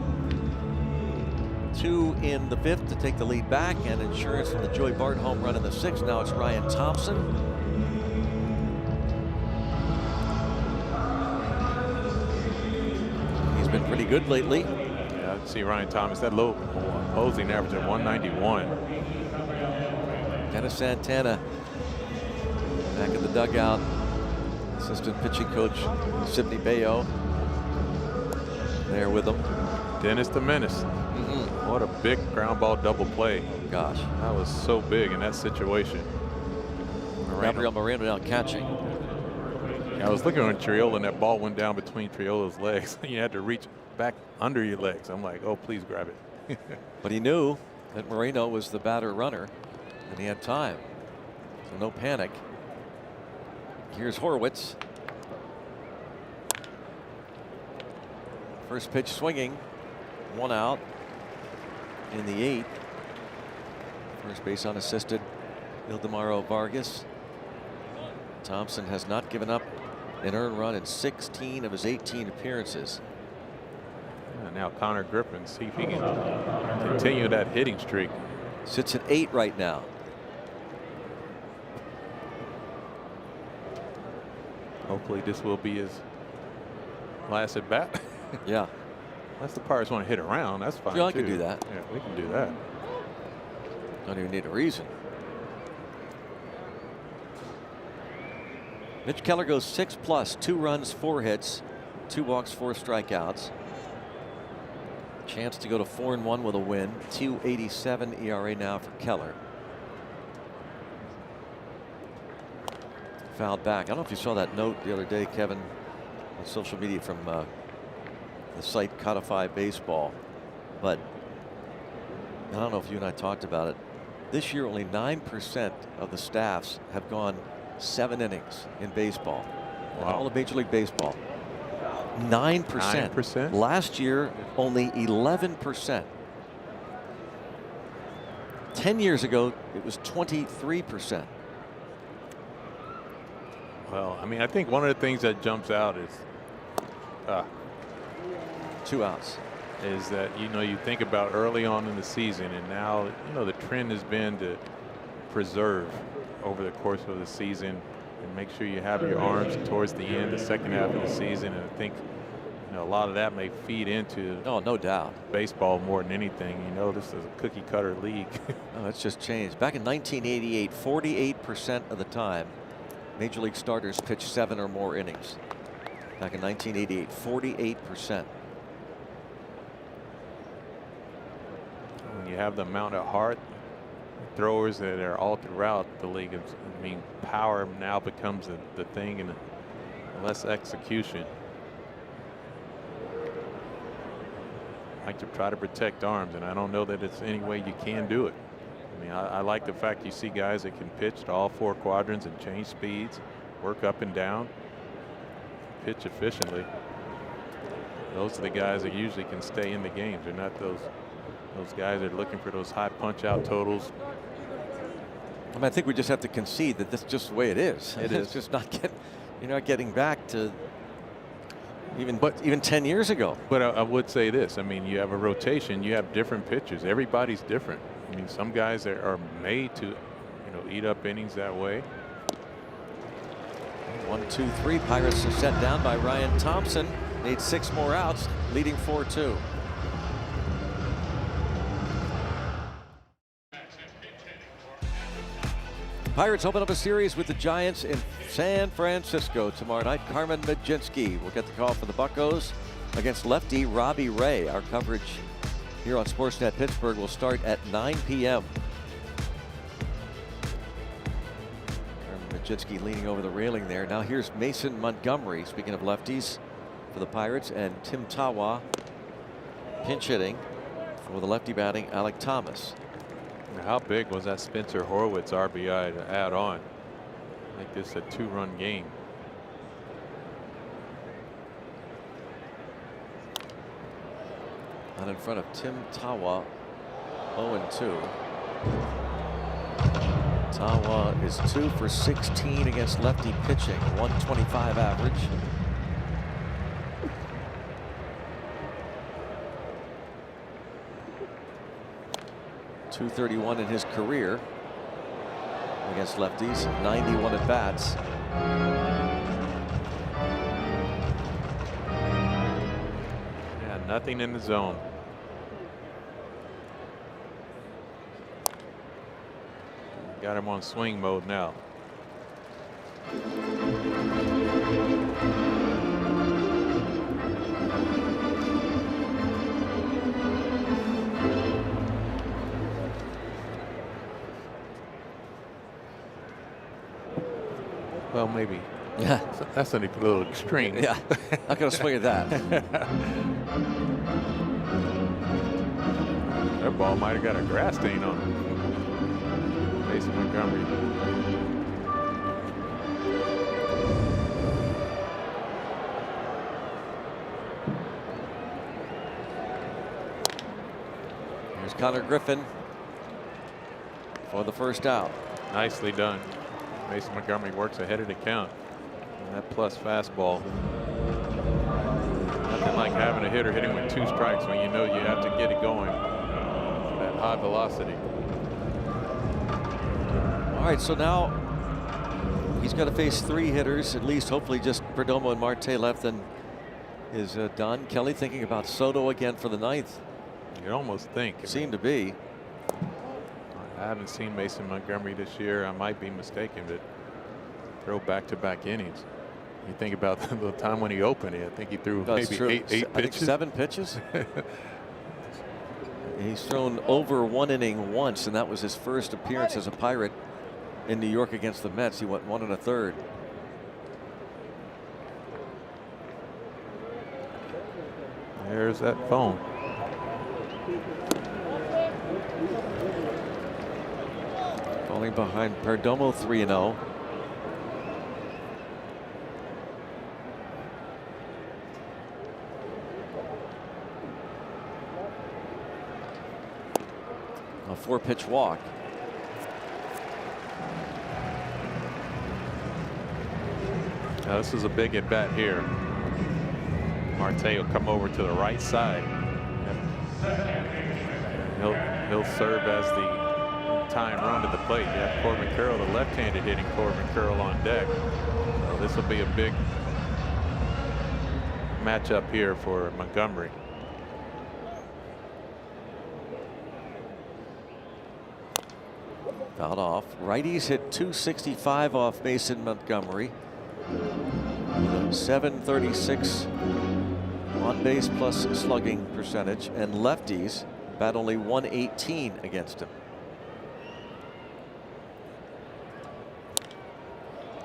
2 in the 5th to take the lead back, and insurance from the Joey Bart home run in the 6th. Now it's Ryan Thompson. He's been pretty good lately. Yeah, I see Ryan Thomas. That low opposing average of 191. Dennis Santana back in the dugout. Assistant pitching coach Sidney Bayo there with him. Dennis the Menace. What a big ground ball double play. Gosh, that was so big in that situation. Gabriel Moreno now catching. I was looking at Triolo and that ball went down between Triolo's legs. You had to reach back under your legs. I'm like, oh, please grab it. But he knew that Moreno was the batter runner and he had time. So no panic. Here's Horwitz. First pitch swinging. 1 out in the 8th. First base unassisted, Ildemaro Vargas. Thompson has not given up an earned run in 16 of his 18 appearances. And now Connor Griffin, see if he can continue that hitting streak. Sits at 8 right now. Hopefully this will be his last at bat. Yeah. Unless the Pirates want to hit around, that's fine. Yeah, I can do that. Yeah, we can do that. Don't even need a reason. Mitch Keller goes 6+, 2 runs, 4 hits, 2 walks, 4 strikeouts. Chance to go to 4-1 with a win. 2.87 ERA now for Keller. Fouled back. I don't know if you saw that note the other day, Kevin, on social media from the site Codify Baseball. But I don't know if you and I talked about it. This year, only 9% of the staffs have gone 7 innings in baseball. In all of Major League Baseball. 9%. 9%? Last year, only 11%. 10 years ago, it was 23%. Well, I mean, I think one of the things that jumps out is 2 outs. Is that, you know, you think about early on in the season, and now, you know, the trend has been to preserve over the course of the season and make sure you have your arms towards the end, the second half of the season. And I think, you know, a lot of that may feed into no doubt baseball more than anything. You know, this is a cookie cutter league. No, it's just changed. Back in 1988, 48% of the time, Major League starters pitched 7 or more innings. Back in 1988, 48%. When you have the amount of heart throwers that are all throughout the league, I mean, power now becomes the thing, and less execution. I like to try to protect arms, and I don't know that it's any way you can do it. I mean, I like the fact you see guys that can pitch to all 4 quadrants and change speeds, work up and down, pitch efficiently. Those are the guys that usually can stay in the games. They're not those guys that are looking for those high punch out totals. I mean, I think we just have to concede that that's just the way it is. It's just not you're not getting back to even 10 years ago. But I would say this. I mean, you have a rotation. You have different pitchers. Everybody's different. I mean, some guys are made to, you know, eat up innings that way. 1, 2, 3. Pirates are set down by Ryan Thompson. Need 6 more outs, leading 4-2. Pirates open up a series with the Giants in San Francisco tomorrow night. Carmen Mlodzinski will get the call for the Buccos against lefty Robbie Ray. Our coverage here on Sportsnet Pittsburgh will start at 9 p.m. Carmen Mlodzinski leaning over the railing there. Now here's Mason Montgomery, speaking of lefties, for the Pirates, and Tim Tawa pinch hitting for the lefty batting Alec Thomas. How big was that Spencer Horwitz RBI to add on? Make this a 2-run game. Not in front of Tim Tawa, 0-2. Tawa is 2 for 16 against lefty pitching, 125 average. .231 in his career against lefties, 91 at bats. Yeah, nothing in the zone. Got him on swing mode now. Well, maybe. Yeah. That's a little extreme. Yeah. Not going to swing at that. That ball might have got a grass stain on it. Mason Montgomery. Here's Connor Griffin for the first out. Nicely done. Mason Montgomery works ahead of the count. And that plus fastball. Nothing like having a hitter hitting with 2 strikes when you know you have to get it going. That high velocity. All right, so now he's got to face 3 hitters, at least. Hopefully just Perdomo and Marte left, then is done. Kelly thinking about Soto again for the 9th. You almost think. Seemed to be. I haven't seen Mason Montgomery this year. I might be mistaken, but throw back-to-back innings. You think about the time when he opened it. I think he threw maybe eight pitches. I think 7 pitches. He's thrown over 1 inning once, and that was his first appearance as a Pirate in New York against the Mets. He went 1 1/3. There's that phone. Falling behind Perdomo 3-0. A 4-pitch walk. Now this is a big at bat here. Marte will come over to the right side. He'll serve as the tying run to the plate. You have Corbin Carroll, the left-handed hitting Corbin Carroll on deck. So this will be a big matchup here for Montgomery. Fouled off. Righties hit 265 off Mason Montgomery. 736 on base plus slugging percentage, and lefties bat only 118 against him.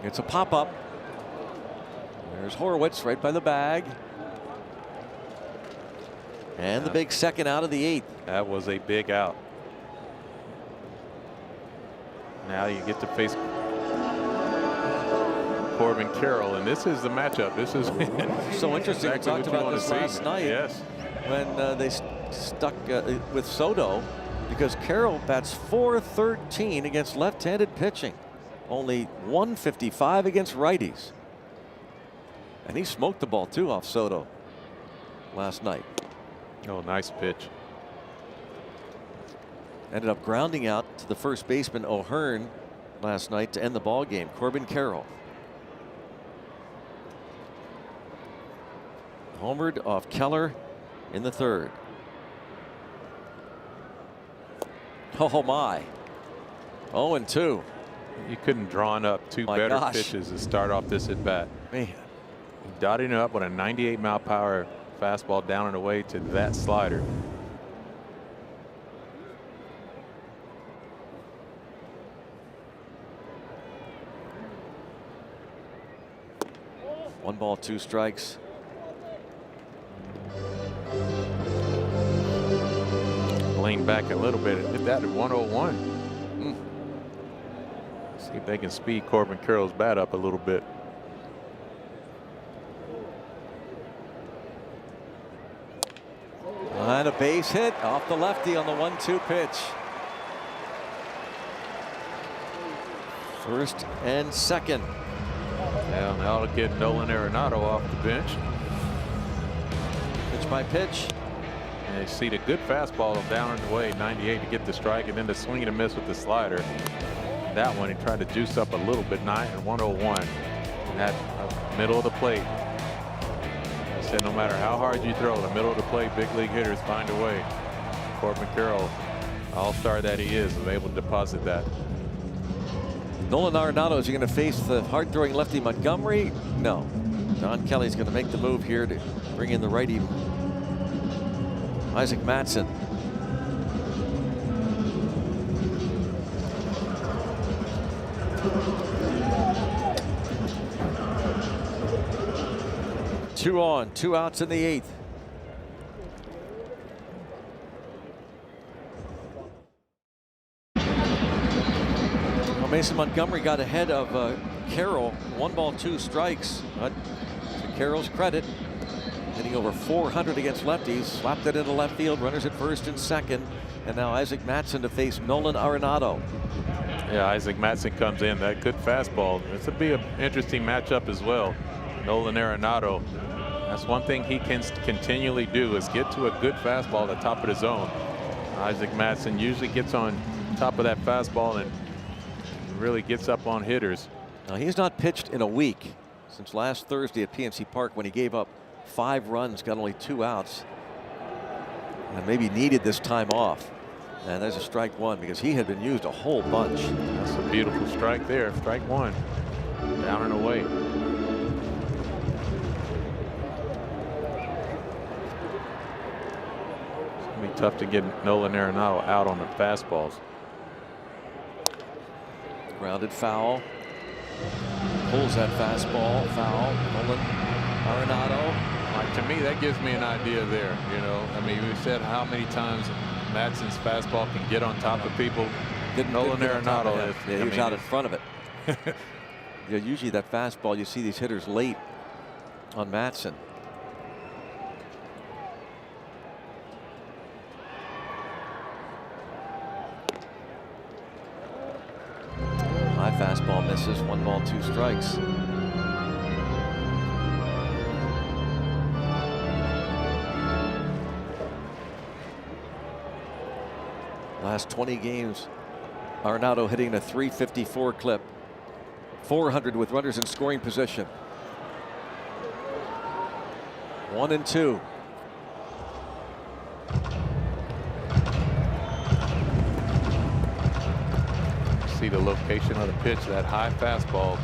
It's a pop up. There's Horwitz right by the bag. And the big second out of the 8th. That was a big out. Now you get to face Corbin Carroll, and this is the matchup. This is so interesting. Exactly we talked about this last night. Yes. When they stuck with Soto, because Carroll bats .413 against left-handed pitching, only 155 against righties, and he smoked the ball too off Soto last night. Oh, nice pitch. Ended up grounding out to the first baseman O'Hearn last night to end the ball game. Corbin Carroll homered off Keller in the 3rd. Oh my. 0-2. You couldn't drawn up two better pitches to start off this at bat. Man. Dotting it up with a 98-mile-per-hour fastball down and away to that slider. One ball, 2 strikes. Lean back a little bit and hit that at 101. See if they can speed Corbin Carroll's bat up a little bit. And a base hit off the lefty on the 1-2 pitch. First and second. Yeah, now to get Nolan Arenado off the bench. Pitch by pitch. And you see the good fastball down and away, 98 to get the strike, and then the swing and a miss with the slider. That one he tried to juice up a little bit, 101. And that middle of the plate. I said no matter how hard you throw, the middle of the plate, big league hitters find a way. Corbin Carroll, all-star that he is able to deposit that. Nolan Arenado, is he going to face the hard-throwing lefty Montgomery? No. Don Kelly's going to make the move here to bring in the righty Isaac Mattson. Two on, 2 outs in the 8th. Well, Mason Montgomery got ahead of Carroll. 1 ball, 2 strikes. But to Carroll's credit, hitting over 400 against lefties, slapped it into left field, runners at first and second, and now Isaac Mattson to face Nolan Arenado. Yeah, Isaac Mattson comes in, that good fastball. This would be an interesting matchup as well. Nolan Arenado, that's one thing he can continually do, is get to a good fastball at the top of the zone. Isaac Mattson usually gets on top of that fastball and really gets up on hitters. Now, he's not pitched in a week since last Thursday at PNC Park when he gave up 5 runs, got only 2 outs, and maybe needed this time off. And there's a strike 1 because he had been used a whole bunch. That's a beautiful strike there. Strike 1. Down and away. It's going to be tough to get Nolan Arenado out on the fastballs. Grounded foul. Pulls that fastball. Foul. Nolan Arenado To me, that gives me an idea there. You know, I mean, we said how many times Matson's fastball can get on top of people. Nolan Arenado, he was out in front of it. Yeah, usually that fastball, you see these hitters late on Matson. High fastball misses. 1 ball, 2 strikes. Last 20 games, Arenado hitting a .354 clip. 400 with runners in scoring position. 1-2. See the location of the pitch, that high fastball.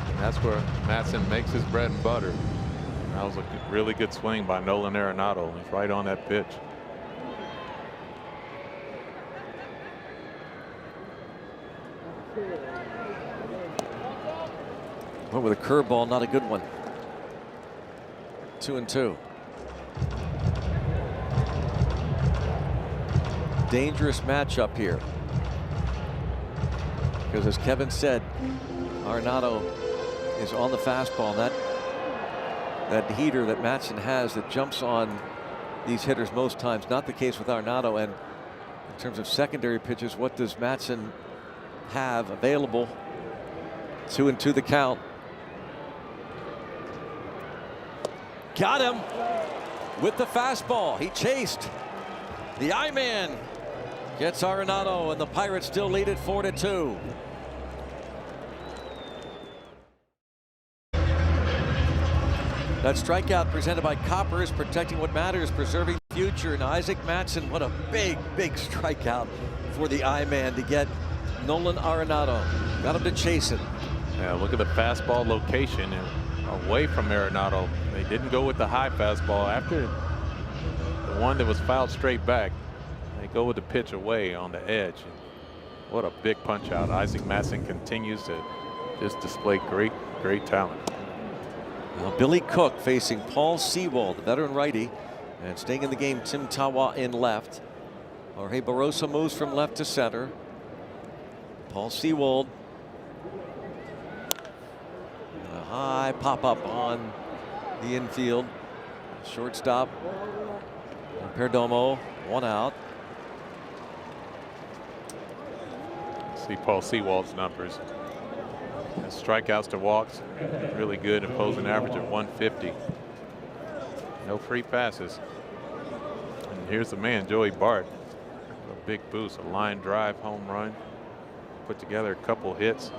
And that's where Matson makes his bread and butter. That was a really good swing by Nolan Arenado. He's right on that pitch. Went with a curveball, not a good one. 2-2. Dangerous matchup here. Because as Kevin said, Arenado is on the fastball. That heater that Matson has that jumps on these hitters most times. Not the case with Arenado. And in terms of secondary pitches, what does Matson have available? 2-2 the count. Got him with the fastball. He chased. The I-man gets Arenado, and the Pirates still lead it 4-2. That strikeout presented by Coppers, protecting what matters, preserving the future. And Isaac Matson, what a big strikeout for the I-man to get Nolan Arenado. Got him to chase it. Yeah, look at the fastball location and away from Arenado. They didn't go with the high fastball. After the one that was fouled straight back, they go with the pitch away on the edge. What a big punch out. Isaac Matson continues to just display great talent. Now Billy Cook facing Paul Sewald, the veteran righty, and staying in the game, Tim Tawa in left. Jorge Barroso moves from left to center. Paul Sewald. A high pop-up on the infield. Shortstop Perdomo, 1 out. See Paul Sewald's numbers. His strikeouts to walks, really good, opposing average of 150. No free passes. And here's the man, Joey Bart. A big boost, a line drive, home run. Put together a couple hits.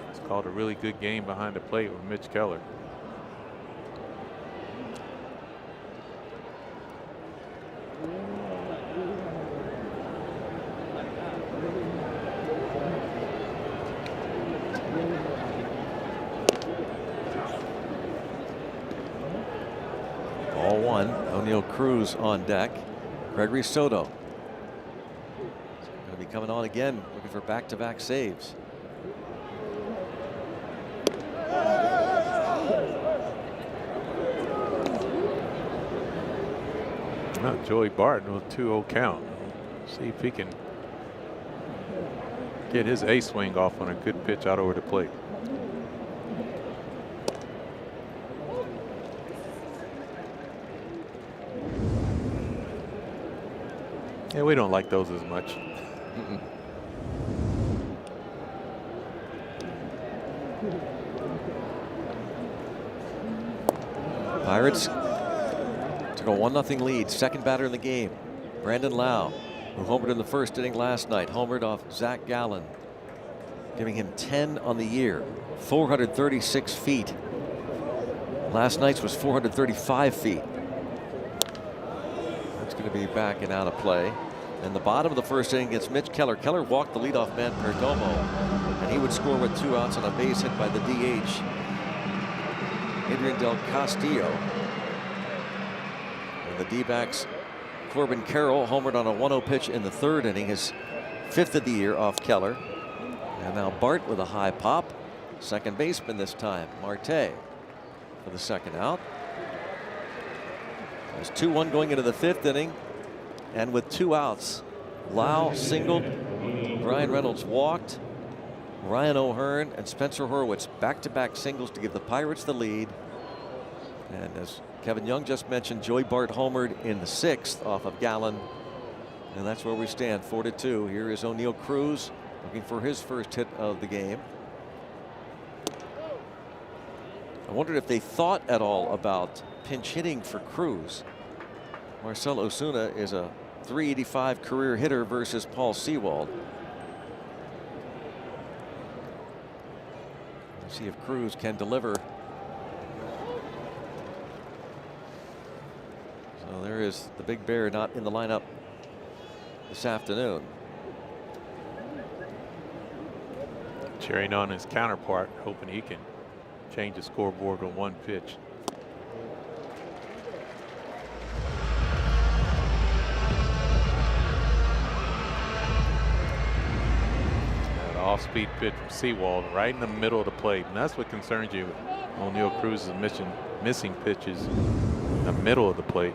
It's called a really good game behind the plate with Mitch Keller. Ball 1. O'Neill Cruz on deck. Gregory Soto going to be coming on again, looking for back-to-back saves. Joey Barton with 2-0 count. See if he can get his A swing off on a good pitch out over the plate. Yeah, we don't like those as much. Pirates took a 1-0 lead. Second batter in the game, Brandon Lau, who homered in the first inning last night. Homered off Zach Gallen, giving him 10 on the year. 436 feet. Last night's was 435 feet. That's going to be back and out of play. In the bottom of the first inning against Mitch Keller. Keller walked the leadoff man Perdomo, and he would score with 2 outs on a base hit by the DH Adrian Del Castillo. And the D-backs Corbin Carroll homered on a 1-0 pitch in the third inning, his 5th of the year off Keller. And now Bart with a high pop. Second baseman this time, Marte, for the second out. It's 2-1 going into the 5th inning. And with 2 outs, Lau singled, Brian Reynolds walked, Ryan O'Hearn and Spencer Horwitz back-to-back singles to give the Pirates the lead. And as Kevin Young just mentioned, Joey Bart homered in the 6th off of Gallen. And that's where we stand, 4-2. Here is O'Neal Cruz looking for his first hit of the game. I wondered if they thought at all about pinch hitting for Cruz. Marcell Ozuna is a .385 career hitter versus Paul Sewald. We'll see if Cruz can deliver. So there is the Big Bear not in the lineup this afternoon. Cheering on his counterpart, hoping he can change the scoreboard with 1 pitch. That off-speed pitch from Sewald right in the middle of the plate, and that's what concerns you. O'Neal Cruz is missing pitches in the middle of the plate.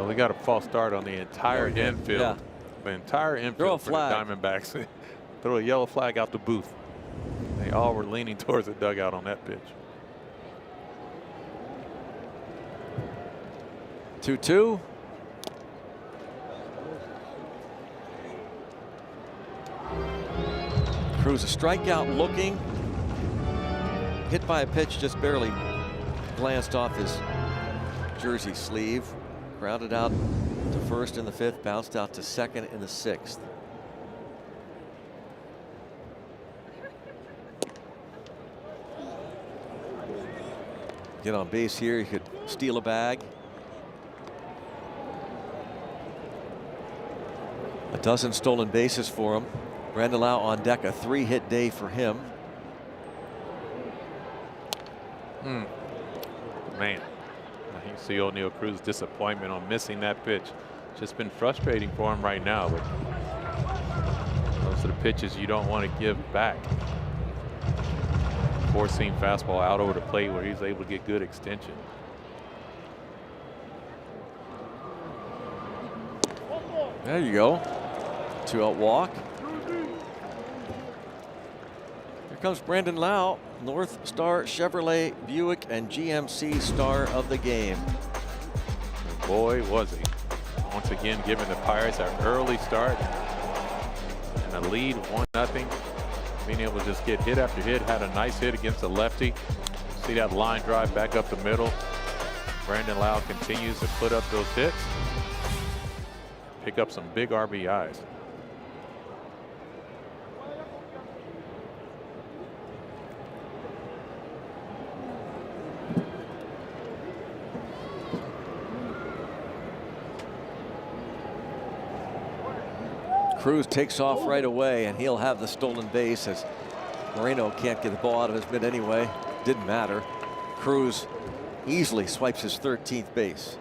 We got a false start on the entire infield. Yeah. The entire infield for the Diamondbacks. Throw a yellow flag out the booth. They all were leaning towards the dugout on that pitch. 2-2. Cruz a strikeout looking. Hit by a pitch just barely glanced off his jersey sleeve. Grounded out to first in the 5th, bounced out to second in the 6th. Get on base here, you could steal a bag. A dozen stolen bases for him. Brandon Lau on deck, a 3-hit day for him. Man. You see O'Neal Cruz's disappointment on missing that pitch. Just been frustrating for him right now. But those are the pitches you don't want to give back. 4-seam fastball out over the plate where he's able to get good extension. There you go. 2-out walk. Here comes Brandon Lau, North Star Chevrolet Buick and GMC star of the game. And boy, was he. Once again, giving the Pirates an early start and a lead 1-0. Being able to just get hit after hit. Had a nice hit against the lefty. See that line drive back up the middle. Brandon Lau continues to put up those hits. Pick up some big RBIs. Cruz takes off right away, and he'll have the stolen base as Moreno can't get the ball out of his mitt anyway. Didn't matter. Cruz easily swipes his 13th base.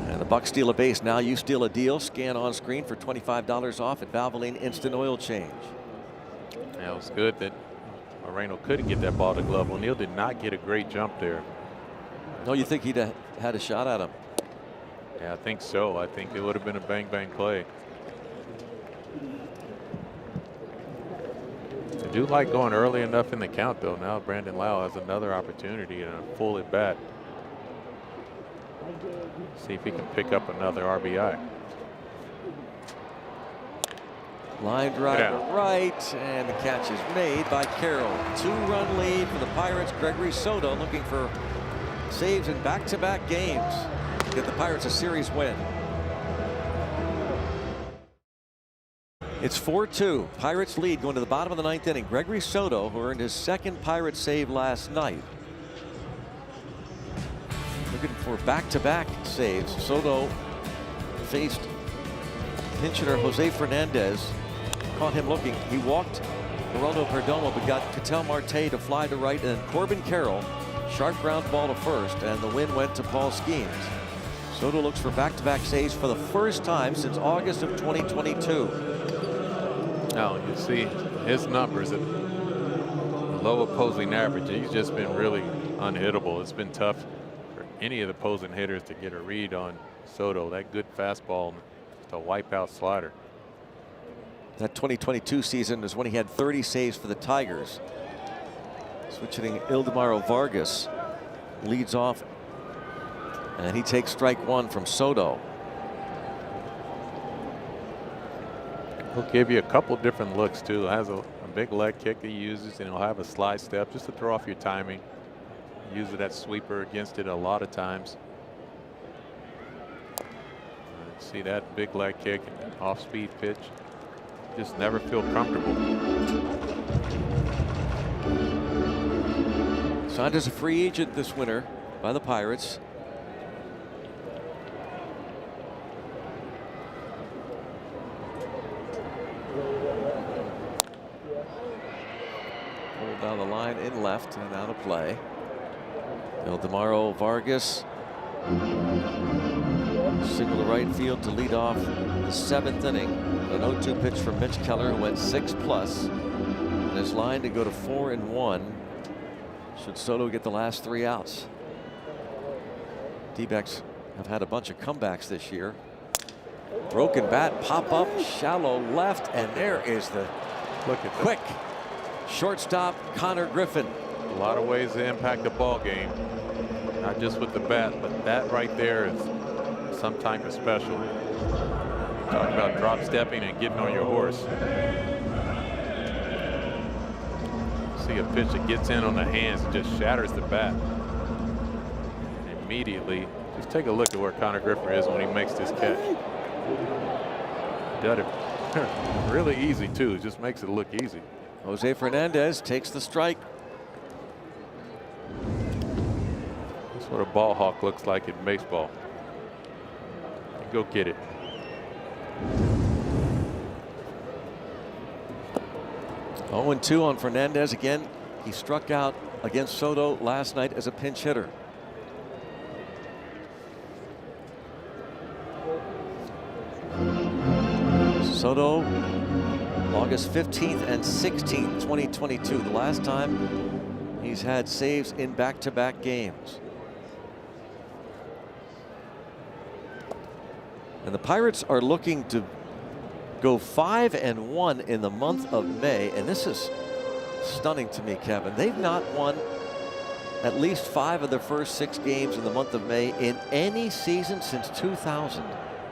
And the Bucks steal a base. Now you steal a deal. Scan on screen for $25 off at Valvoline Instant Oil Change. Yeah, it was good that Moreno couldn't get that ball to glove. O'Neal did not get a great jump there. No, you think he'd had a shot at him? Yeah, I think so. I think it would have been a bang-bang play. I do like going early enough in the count, though. Now Brandon Lau has another opportunity and a full at bat. See if he can pick up another RBI. Line drive to right, and the catch is made by Carroll. 2-run lead for the Pirates. Gregory Soto looking for saves in back-to-back games. Get the Pirates a series win. It's 4-2. Pirates lead going to the bottom of the 9th inning. Gregory Soto, who earned his 2nd Pirate save last night, looking for back-to-back saves. Soto faced pinch hitter Jose Fernandez. Caught him looking. He walked Geraldo Perdomo, but got Ketel Marte to fly to right, and then Corbin Carroll Sharp ground ball to first, and the win went to Paul Skeens. Soto looks for back-to-back saves for the first time since August of 2022. Now you see his numbers at low opposing average. He's just been really unhittable. It's been tough for any of the opposing hitters to get a read on Soto. That good fastball, the wipeout slider. That 2022 season is when he had 30 saves for the Tigers. Switching Ildemaro Vargas leads off, and he takes strike one from Soto. He'll give you a couple different looks too. Has a big leg kick he uses, and he'll have a slide step just to throw off your timing. Use that sweeper against it a lot of times. See that big leg kick and off-speed pitch. Just never feel comfortable. Signed as a free agent this winter by the Pirates. Pulled down the line in left and out of play. Ildemaro Vargas single to right field to lead off the 7th inning. An 0-2 pitch from Mitch Keller, who went 6+, and is lined to go to 4-1 should Soto get the last 3 outs. D-backs have had a bunch of comebacks this year. Broken bat, pop up, shallow left, and there is the quick shortstop Connor Griffin. A lot of ways to impact the ball game, not just with the bat, but that right there is some type of special. Talk about drop stepping and getting on your horse. See a pitch that gets in on the hands and just shatters the bat. And immediately, just take a look at where Connor Griffin is when he makes this catch. Did it really easy too. It just makes it look easy. Jose Fernandez takes the strike. That's what a ball hawk looks like in baseball. Go get it. Oh, 0-2 on Fernandez again. He struck out against Soto last night as a pinch hitter. Soto, August 15th and 16th, 2022. The last time he's had saves in back-to-back games. And the Pirates are looking to go 5-1 in the month of May. And this is stunning to me, Kevin. They've not won at least 5 of their first 6 games in the month of May in any season since 2000.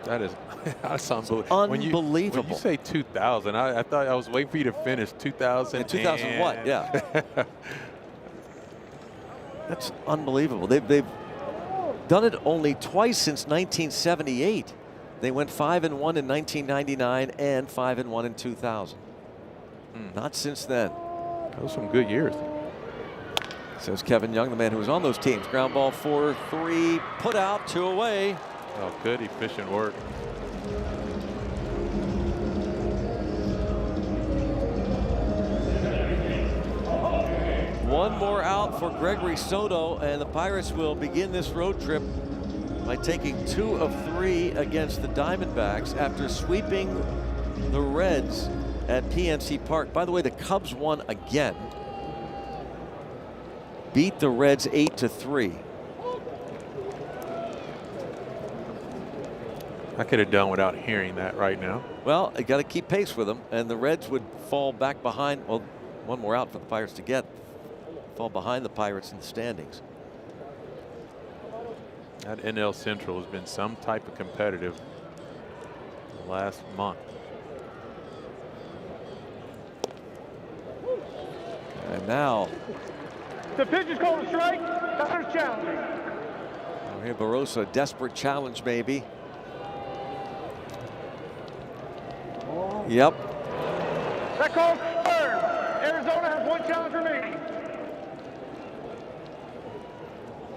That is that's unbelievable. Unbelievable. When you say 2000, I thought I was waiting for you to finish 2000. In 2000 what? Yeah. That's unbelievable. They've done it only twice since 1978. They went 5-1 in 1999 and 5-1 in 2000. Not since then. Those some good years. Says Kevin Young, the man who was on those teams. Ground ball 4-3, put out, 2 away. Oh, good efficient work. One more out for Gregory Soto, and the Pirates will begin this road trip by taking 2 of 3 against the Diamondbacks after sweeping the Reds at PNC Park. By the way, the Cubs won again. Beat the Reds 8-3. I could have done without hearing that right now. Well, you got to keep pace with them, and the Reds would fall back behind. Well, one more out for the Pirates to get. Fall behind the Pirates in the standings. That NL Central has been some type of competitive the last month. And now The pitch is called a strike. Connors challenging. Here Barroso, desperate challenge maybe. Yep. That call's third. Arizona has 1 challenge remaining.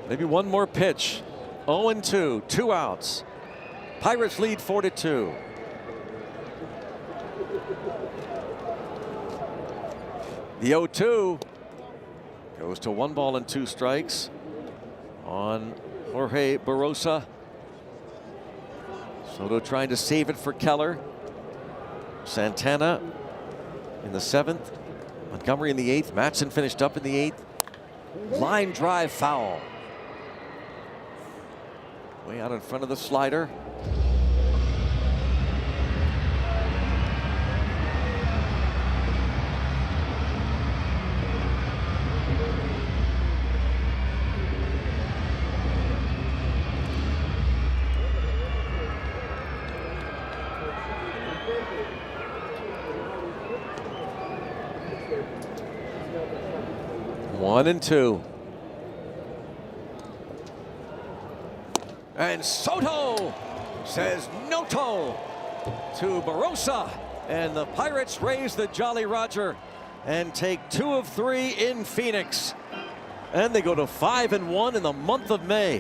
Maybe one more pitch. 0-2, 2 outs. Pirates lead 4-2. The 0-2 goes to 1 ball and 2 strikes. on Jorge Barosa. Soto trying to save it for Keller. Santana in the 7th. Montgomery in the 8th. Matson finished up in the 8th. Line drive foul. Way out in front of the slider. One and two. And Soto says no-to to Barosa. And the Pirates raise the Jolly Roger and take 2 of 3 in Phoenix. And they go to 5-1 in the month of May.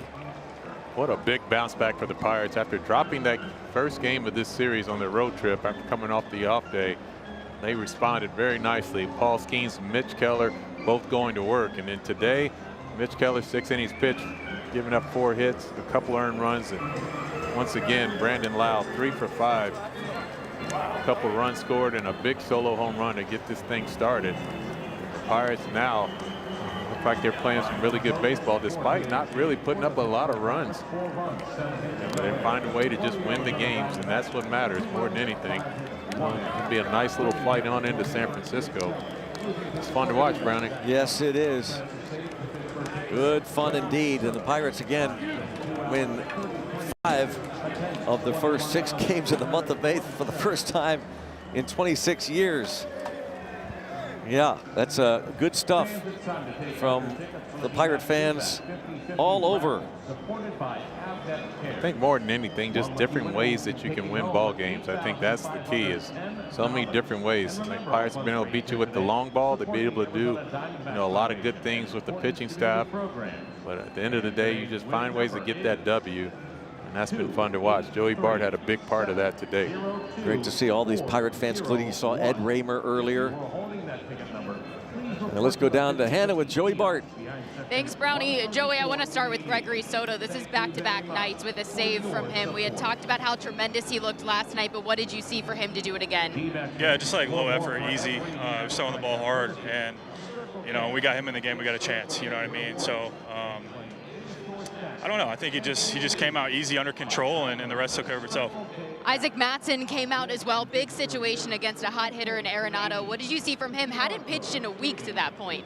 What a big bounce back for the Pirates after dropping that first game of this series on their road trip after coming off the off day. They responded very nicely. Paul Skeens and Mitch Keller both going to work. And then today, Mitch Keller, 6 innings pitched, giving up 4 hits, a couple earned runs, and once again, Brandon Lau, 3 for 5. A couple runs scored and a big solo home run to get this thing started. The Pirates now look like they're playing some really good baseball despite not really putting up a lot of runs. But they find a way to just win the games, and that's what matters more than anything. It'll be a nice little flight on into San Francisco. It's fun to watch, Browning. Yes, it is. Good fun indeed. And the Pirates again win 5 of the first 6 games in the month of May for the first time in 26 years. Yeah, that's good stuff from the Pirate fans all over. I think more than anything, just different ways that you can win ball games. I think that's the key, is so many different ways. Like Pirates have been able to beat you with the long ball. They've been able to do, a lot of good things with the pitching staff. But at the end of the day, you just find ways to get that W. And that's been fun to watch. Joey Bart had a big part of that today. Great to see all these Pirate fans, including you saw Ed Raymer earlier. Now let's go down to Hannah with Joey Bart. Thanks, Brownie. Joey, I want to start with Gregory Soto. This is back-to-back nights with a save from him. We had talked about how tremendous he looked last night, but what did you see for him to do it again? Yeah, just like low effort, easy, just throwing the ball hard, and we got him in the game, we got a chance. You know what I mean? So I don't know. I think he just came out easy, under control, and the rest took care of itself. Isaac Matson came out as well. Big situation against a hot hitter in Arenado. What did you see from him? Hadn't pitched in a week to that point.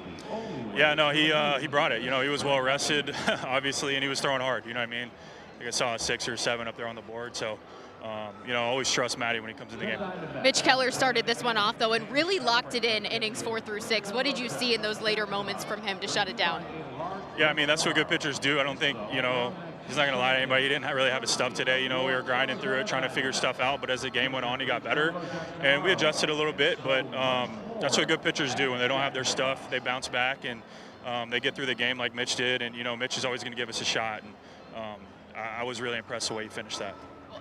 Yeah, no, he brought it. He was well rested, obviously, and he was throwing hard. You know what I mean? I think I saw a 6 or 7 up there on the board. So, always trust Matty when he comes in the game. Mitch Keller started this one off, though, and really locked it in innings 4 through 6. What did you see in those later moments from him to shut it down? Yeah, I mean, that's what good pitchers do. I don't think, he's not going to lie to anybody. He didn't really have his stuff today. We were grinding through it, trying to figure stuff out. But as the game went on, he got better. And we adjusted a little bit. But that's what good pitchers do. When they don't have their stuff, they bounce back and they get through the game like Mitch did. And, Mitch is always going to give us a shot. And I was really impressed the way he finished that.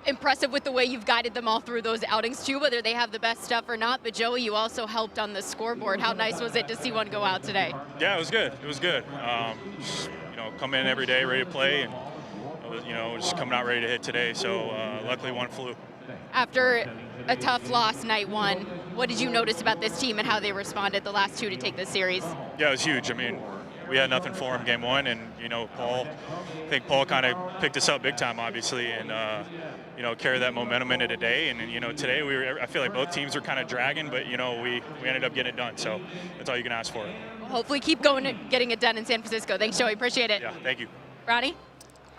Impressive with the way you've guided them all through those outings, too, whether they have the best stuff or not. But, Joey, you also helped on the scoreboard. How nice was it to see one go out today? Yeah, it was good. It was good. Come in every day ready to play, and just coming out ready to hit today. So luckily one flew. After a tough loss night 1, what did you notice about this team and how they responded the last 2 to take this series? Yeah, it was huge. I mean, we had nothing for him game 1, and I think Paul kind of picked us up big time, obviously, and carried that momentum into today. And today I feel like both teams were kind of dragging, but we ended up getting it done. So that's all you can ask for. Hopefully keep going and getting it done in San Francisco. Thanks, Joey. Appreciate it. Yeah, thank you. Brownie?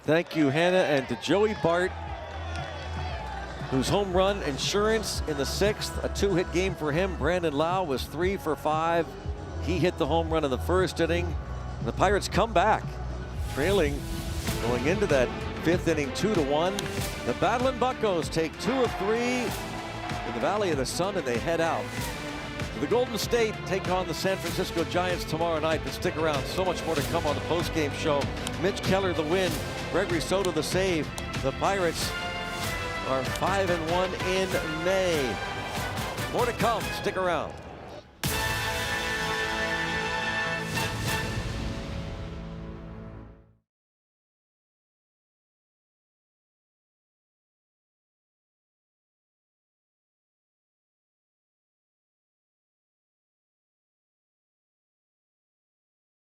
Thank you, Hannah, and to Joey Bart, whose home run insurance in the 6th, a 2-hit game for him. Brandon Lau was 3 for 5. He hit the home run in the 1st inning. The Pirates come back, trailing going into that 5th inning 2-1. The Battling Buccos take 2 of 3 in the Valley of the Sun, and they head out. The Golden State take on the San Francisco Giants tomorrow night, but stick around. So much more to come on the postgame show. Mitch Keller the win, Gregory Soto the save. The Pirates are 5-1 in May. More to come. Stick around.